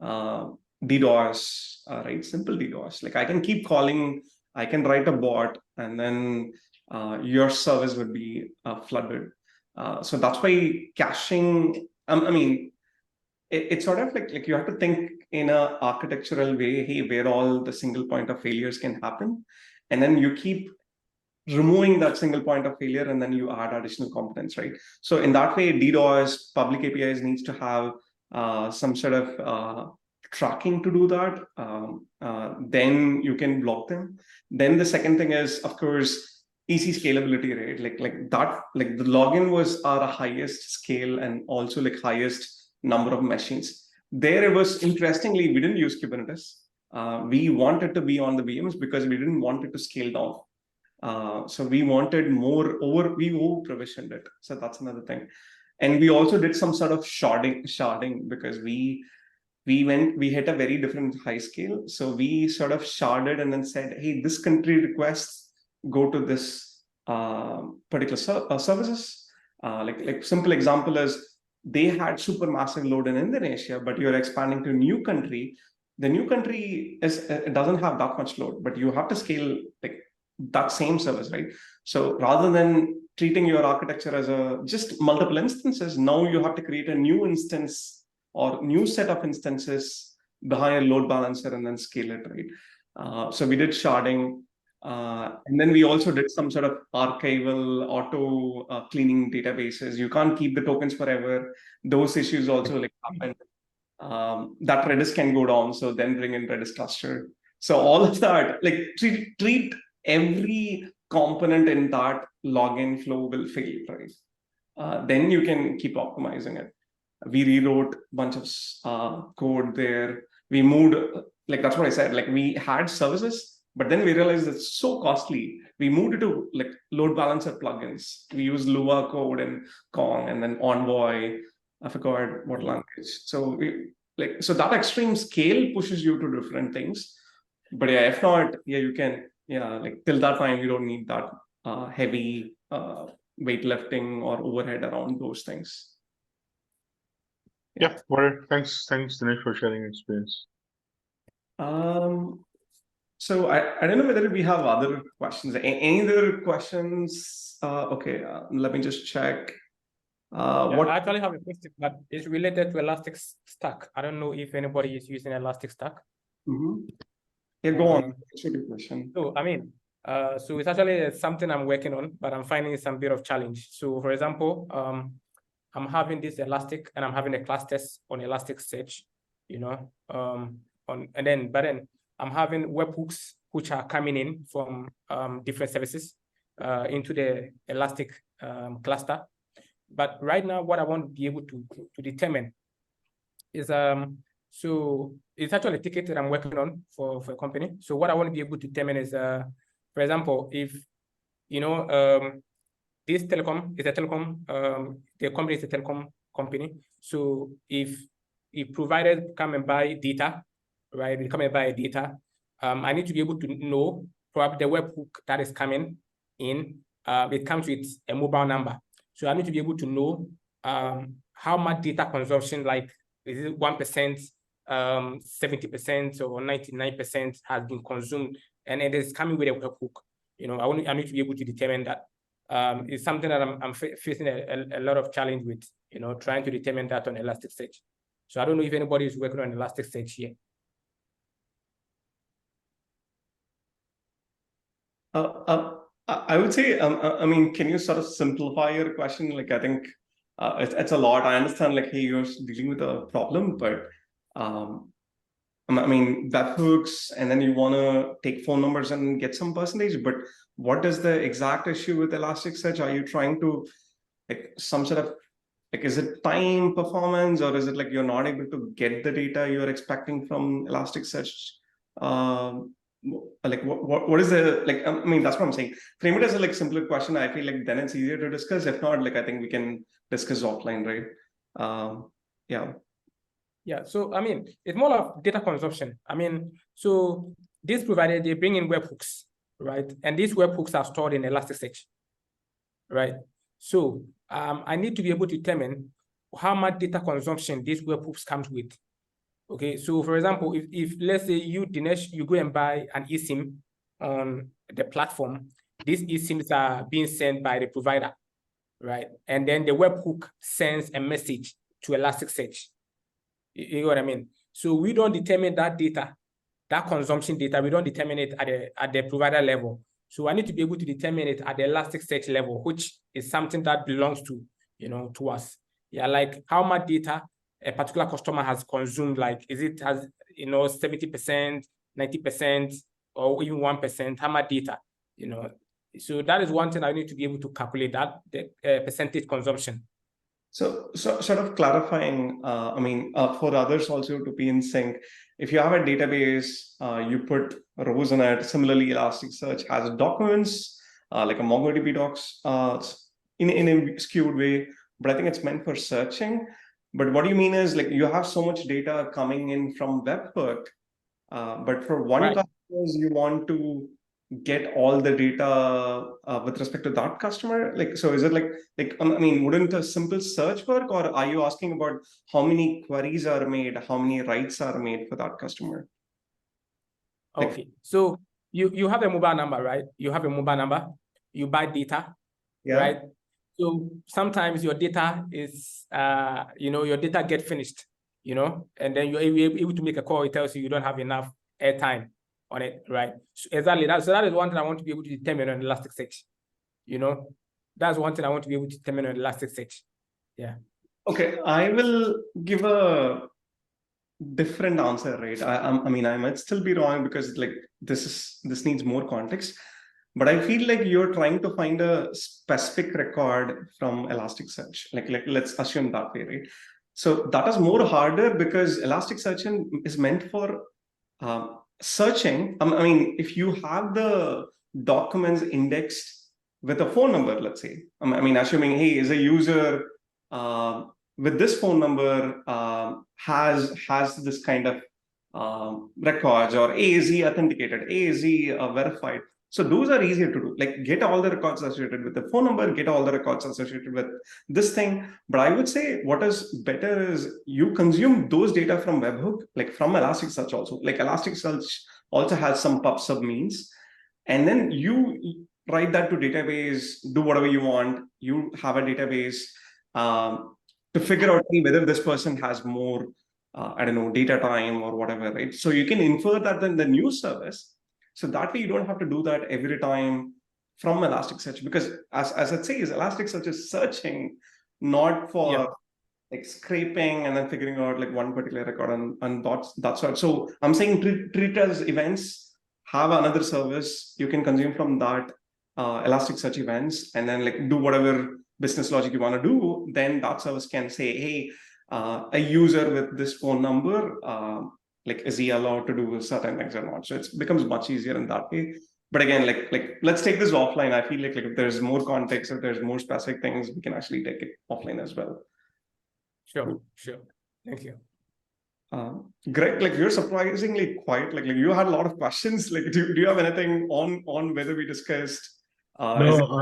DDoS, right? Simple DDoS. Like I can keep calling, I can write a bot, and then your service would be flooded. So that's why caching, I mean, it's sort of like you have to think in a architectural way, hey, where all the single point of failures can happen. And then you keep removing that single point of failure, and then you add additional components, right? So in that way, DDoS, public APIs needs to have some sort of tracking to do that. Then you can block them. Then the second thing is, of course, easy scalability, right? Like that, like the login was our highest scale and also like highest number of machines. There it was, interestingly, we didn't use Kubernetes. We wanted to be on the VMs because we didn't want it to scale down. So we wanted more we over-provisioned it. So that's another thing. And we also did some sort of sharding because we hit a very different high scale. So we sort of sharded and then said, hey, this country requests go to this particular services. Like simple example is, they had super massive load in Indonesia, but you're expanding to a new country. The new country it doesn't have that much load, but you have to scale like that same service, right? So rather than treating your architecture as just multiple instances, now you have to create a new instance or new set of instances behind a load balancer and then scale it, right? So we did sharding. And then we also did some sort of archival auto cleaning databases. You can't keep the tokens forever. Those issues also like happen. That Redis can go down, so then bring in Redis cluster. So all of that, like treat every component in that login flow will fail, right? Then you can keep optimizing it. We rewrote a bunch of code there. We moved, like that's what I said, like we had services, but then we realized it's so costly. We moved it to like load balancer plugins. We use Lua code and Kong and then Envoy. I forgot what language. So so that extreme scale pushes you to different things. But yeah, if not, yeah, you can, yeah, like till that time, you don't need that heavy weightlifting or overhead around those things.
Yeah, well, thanks, Dinesh, for sharing your experience.
So I don't know whether we have other questions. Any other questions? Okay, let me just check.
I actually have a question, but it's related to Elasticstack. I don't know if anybody is using Elasticstack.
Yeah, go on. What's your question?
So I mean, so it's actually something I'm working on, but I'm finding some bit of challenge. So for example, I'm having this Elastic and I'm having a class test on Elasticsearch, you know, but then I'm having webhooks which are coming in from different services into the Elastic cluster. But right now, what I want to be able to determine is so it's actually a ticket that I'm working on for a company. So what I want to be able to determine is, for example, if you know this telecom is a telecom, the company is a telecom company. So if providers come and buy data, right? They come and buy data. I need to be able to know probably the webhook that is coming in. It comes with a mobile number. So I need to be able to know how much data consumption, like is it 1%, 70% or 99% has been consumed, and it is coming with a webhook. You know, I need to be able to determine that. It's something that I'm facing a lot of challenge with, you know, trying to determine that on Elasticsearch. So I don't know if anybody is working on Elasticsearch here.
I would say, I mean, can you sort of simplify your question? Like, I think it's a lot. I understand, like, hey, you're dealing with a problem, but I mean, webhooks, and then you want to take phone numbers and get some percentage. But what is the exact issue with Elasticsearch? Are you trying to, like, some sort of, like, is it time performance, or is it like you're not able to get the data you're expecting from Elasticsearch? Like what is the, like, I mean, that's what I'm saying. Frame it as a like simpler question. I feel like then it's easier to discuss. If not, like I think we can discuss offline, right?
Yeah, so I mean, it's more of data consumption. I mean, so this provider, they bring in webhooks, right? And these webhooks are stored in Elasticsearch, right? So I need to be able to determine how much data consumption these webhooks comes with. Okay, so for example, if let's say you, Dinesh, you go and buy an eSIM on the platform, these eSIMs are being sent by the provider, right? And then the webhook sends a message to Elasticsearch. You know what I mean? So we don't determine that data, that consumption data, we don't determine it at the provider level. So I need to be able to determine it at the Elasticsearch level, which is something that belongs to, you know, to us. Yeah, like how much data a particular customer has consumed, like is it has, you know, 70%, 90%, or even 1%, how much data, you know. So that is one thing I need to be able to calculate, that the percentage consumption.
So sort of clarifying, I mean, for others also to be in sync, if you have a database, you put rows in it. Similarly, Elasticsearch has documents, like a MongoDB docs, in a skewed way, but I think it's meant for searching. But what you mean is, like, you have so much data coming in from webhook, but for one customer, you want to get all the data with respect to that customer. Like, so is it like I mean, wouldn't a simple search work, or are you asking about how many queries are made, how many writes are made for that customer?
Okay, like, so you have a mobile number, right? You have a mobile number, you buy data, right? So sometimes your data is, you know, your data get finished. and then you're able to make a call. It tells you don't have enough airtime on it, right? So exactly that. So that is one thing I want to be able to determine on Elasticsearch. That's one thing I want to be able to determine on Elasticsearch. Yeah.
Okay, I will give a different answer, right? I mean, I might still be wrong because like this needs more context, but I feel like you're trying to find a specific record from Elasticsearch. Like let's assume that way, right? So that is more harder because Elasticsearch is meant for searching. I mean, if you have the documents indexed with a phone number, let's say, I mean, assuming, hey, is a user with this phone number has this kind of records, or A is authenticated, A is verified. So those are easier to do. Like get all the records associated with the phone number, get all the records associated with this thing. But I would say what is better is you consume those data from webhook, like from Elasticsearch also. Like Elasticsearch also has some pub/sub means, and then you write that to database, do whatever you want. You have a database to figure out whether this person has more, I don't know, data time or whatever, right? So you can infer that in the new service. So that way you don't have to do that every time from Elasticsearch, because as it says, Elasticsearch is searching, not for like scraping and then figuring out like one particular record and that sort. So I'm saying treat as events, have another service you can consume from that Elasticsearch events, and then like do whatever business logic you want to do. Then that service can say, hey, a user with this phone number, like is he allowed to do certain things or not? So it becomes much easier in that way. But again, like let's take this offline. I feel like if there's more context, if there's more specific things, we can actually take it offline as well.
Sure. Thank you.
Greg, like you're surprisingly quiet. Like you had a lot of questions. Like, do you have anything on whether we discussed?
No,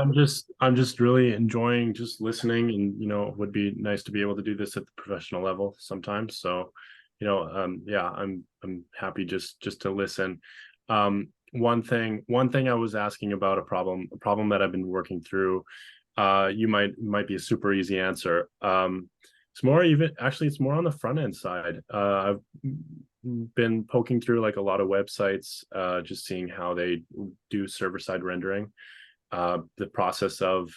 I'm just really enjoying just listening, and it would be nice to be able to do this at the professional level sometimes. So, yeah, I'm happy just to listen. One thing I was asking about a problem that I've been working through. You might be a super easy answer. It's more on the front end side. I've been poking through like a lot of websites, just seeing how they do server side rendering. The process of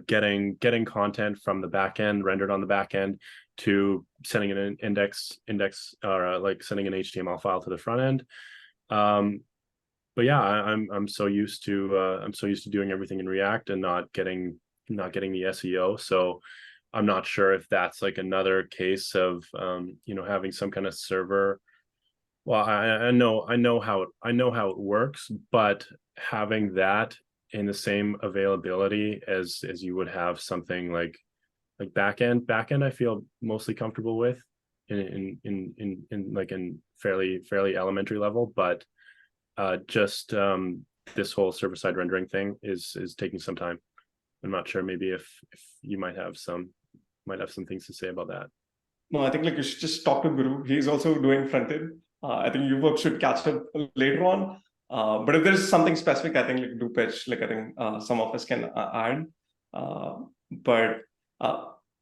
getting content from the back end rendered on the back end to sending an index or like sending an HTML file to the front end. But yeah, I'm so used to doing everything in React and not getting the SEO. So I'm not sure if that's like another case of having some kind of server. Well, I know how it works, but having that in the same availability as you would have something like backend, I feel mostly comfortable with in fairly elementary level, but just this whole server side rendering thing is taking some time. I'm not sure. Maybe if you might have some things to say about that.
No, I think like you should just talk to Guru. He's also doing front end. I think you folks should catch up later on. But if there's something specific, I think like do pitch. Like I think some of us can add. But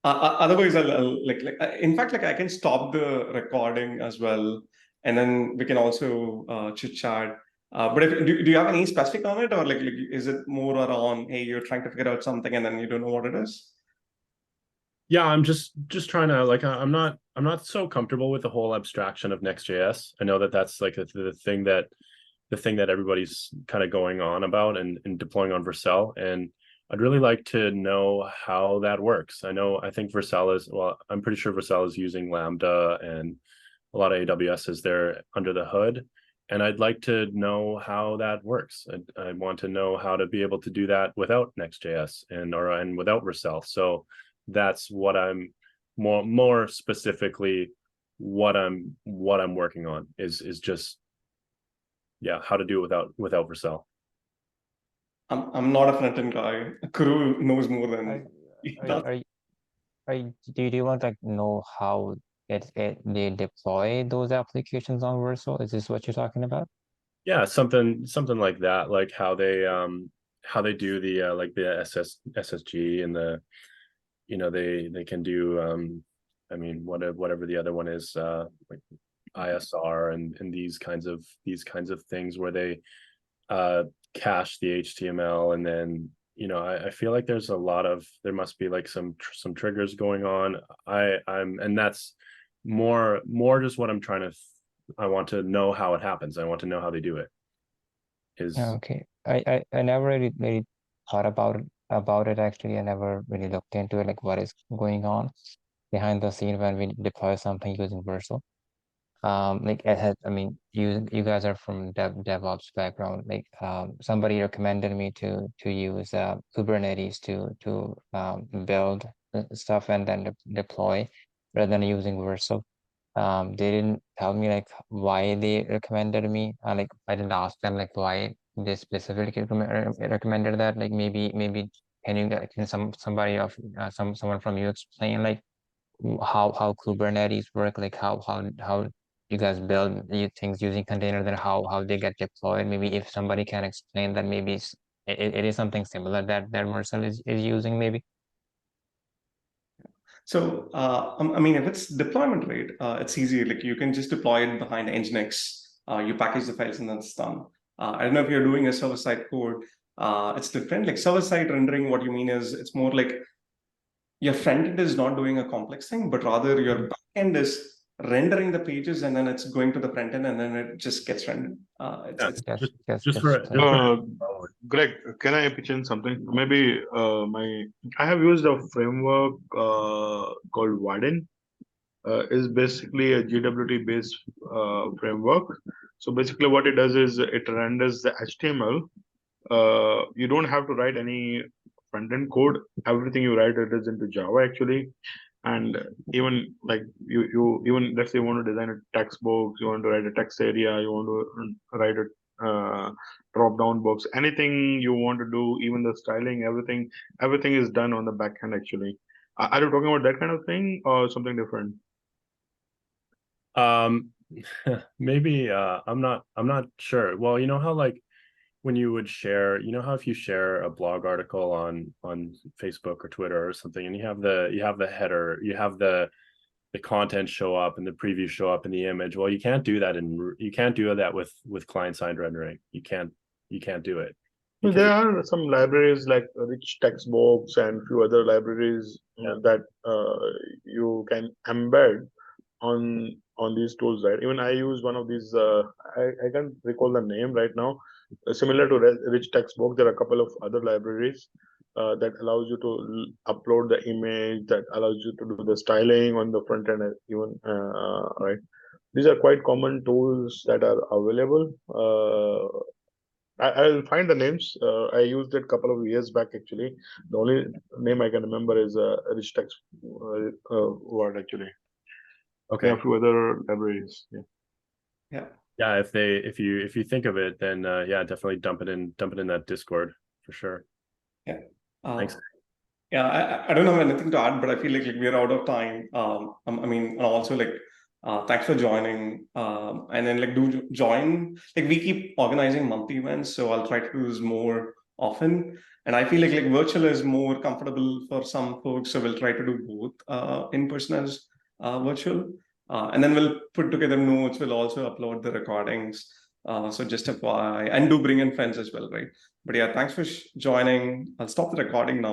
otherwise, I'll like in fact, like I can stop the recording as well, and then we can also chit chat. But do you have any specific on it, or like is it more around, hey, you're trying to figure out something and then you don't know what it is?
Yeah, I'm just trying to like I'm not so comfortable with the whole abstraction of Next.js. I know that's like the thing that everybody's kind of going on about and deploying on Vercel, and I'd really like to know how that works. I think Vercel I'm pretty sure Vercel is using Lambda and a lot of AWS is there under the hood, and I'd like to know how that works. I want to know how to be able to do that without Next.js and without Vercel. So that's what I'm more specifically what I'm working on is just how to do it without Vercel.
I'm not a front end guy. Kuru knows more than
do you want to know how they deploy those applications on Vercel? Is this what you're talking about?
Yeah, something like that, like how they do the like the SSG and the they can do I mean, whatever the other one is, like ISR and these kinds of things where they cache the HTML, and then I feel like there must be like some triggers going on. And that's more just what I'm trying to. I want to know how it happens. I want to know how they do it.
Okay, I never really thought about it actually. I never really looked into it, like what is going on behind the scene when we deploy something using Vercel. Like I mean, you guys are from DevOps background. Like somebody recommended me to use Kubernetes to build stuff and then deploy rather than using Vercel. They didn't tell me like why they recommended me. Like I didn't ask them like why they specifically recommended that. Like maybe can somebody of someone from you explain like how Kubernetes work, like how you guys build things using containers, and how they get deployed. Maybe if somebody can explain that, maybe it is something similar that Vercel is using maybe.
So, I mean, if it's deployment rate, it's easy. Like you can just deploy it behind Nginx. You package the files and then it's done. I don't know if you're doing a server-side code. It's different. Like server-side rendering, what you mean is it's more like your front end is not doing a complex thing, but rather your back end is rendering the pages and then it's going to the front end and then it just gets rendered.
Greg, can I pitch in something? Maybe I have used a framework called Warden. Is basically a GWT based framework. So basically what it does is it renders the HTML. You don't have to write any front-end code. Everything you write it is into Java actually. And even like you even let's say you want to design a text box, you want to write a text area, you want to write a drop down box, anything you want to do, even the styling, everything is done on the back end actually. Are you talking about that kind of thing or something different?
Maybe I'm not sure. Well, you know how like when you would share, how if you share a blog article on Facebook or Twitter or something, and you have the header, you have the content show up and the preview show up in the image. Well, you can't do that with client-side rendering. You can't do it.
There are some libraries like Rich Text Box and a few other libraries that you can embed on these tools, right? Even I use one of these. I can't recall the name right now. Similar to Rich Text Box, there are a couple of other libraries that allows you to upload the image, that allows you to do the styling on the front end, even right. These are quite common tools that are available. I'll find the names. I used it a couple of years back actually. The only name I can remember is Rich Text word actually.
Okay.
A few other libraries.
Yeah. If you think of it, then definitely dump it in that Discord for sure.
Yeah.
Thanks.
Yeah, I don't have anything to add, but I feel like we're out of time. I mean, also like, thanks for joining. And then like do join. Like we keep organizing monthly events, so I'll try to do this more often. And I feel like virtual is more comfortable for some folks, so we'll try to do both in person as virtual. And then we'll put together notes. We'll also upload the recordings. So just FYI, and do bring in friends as well, right? But yeah, thanks for joining. I'll stop the recording now.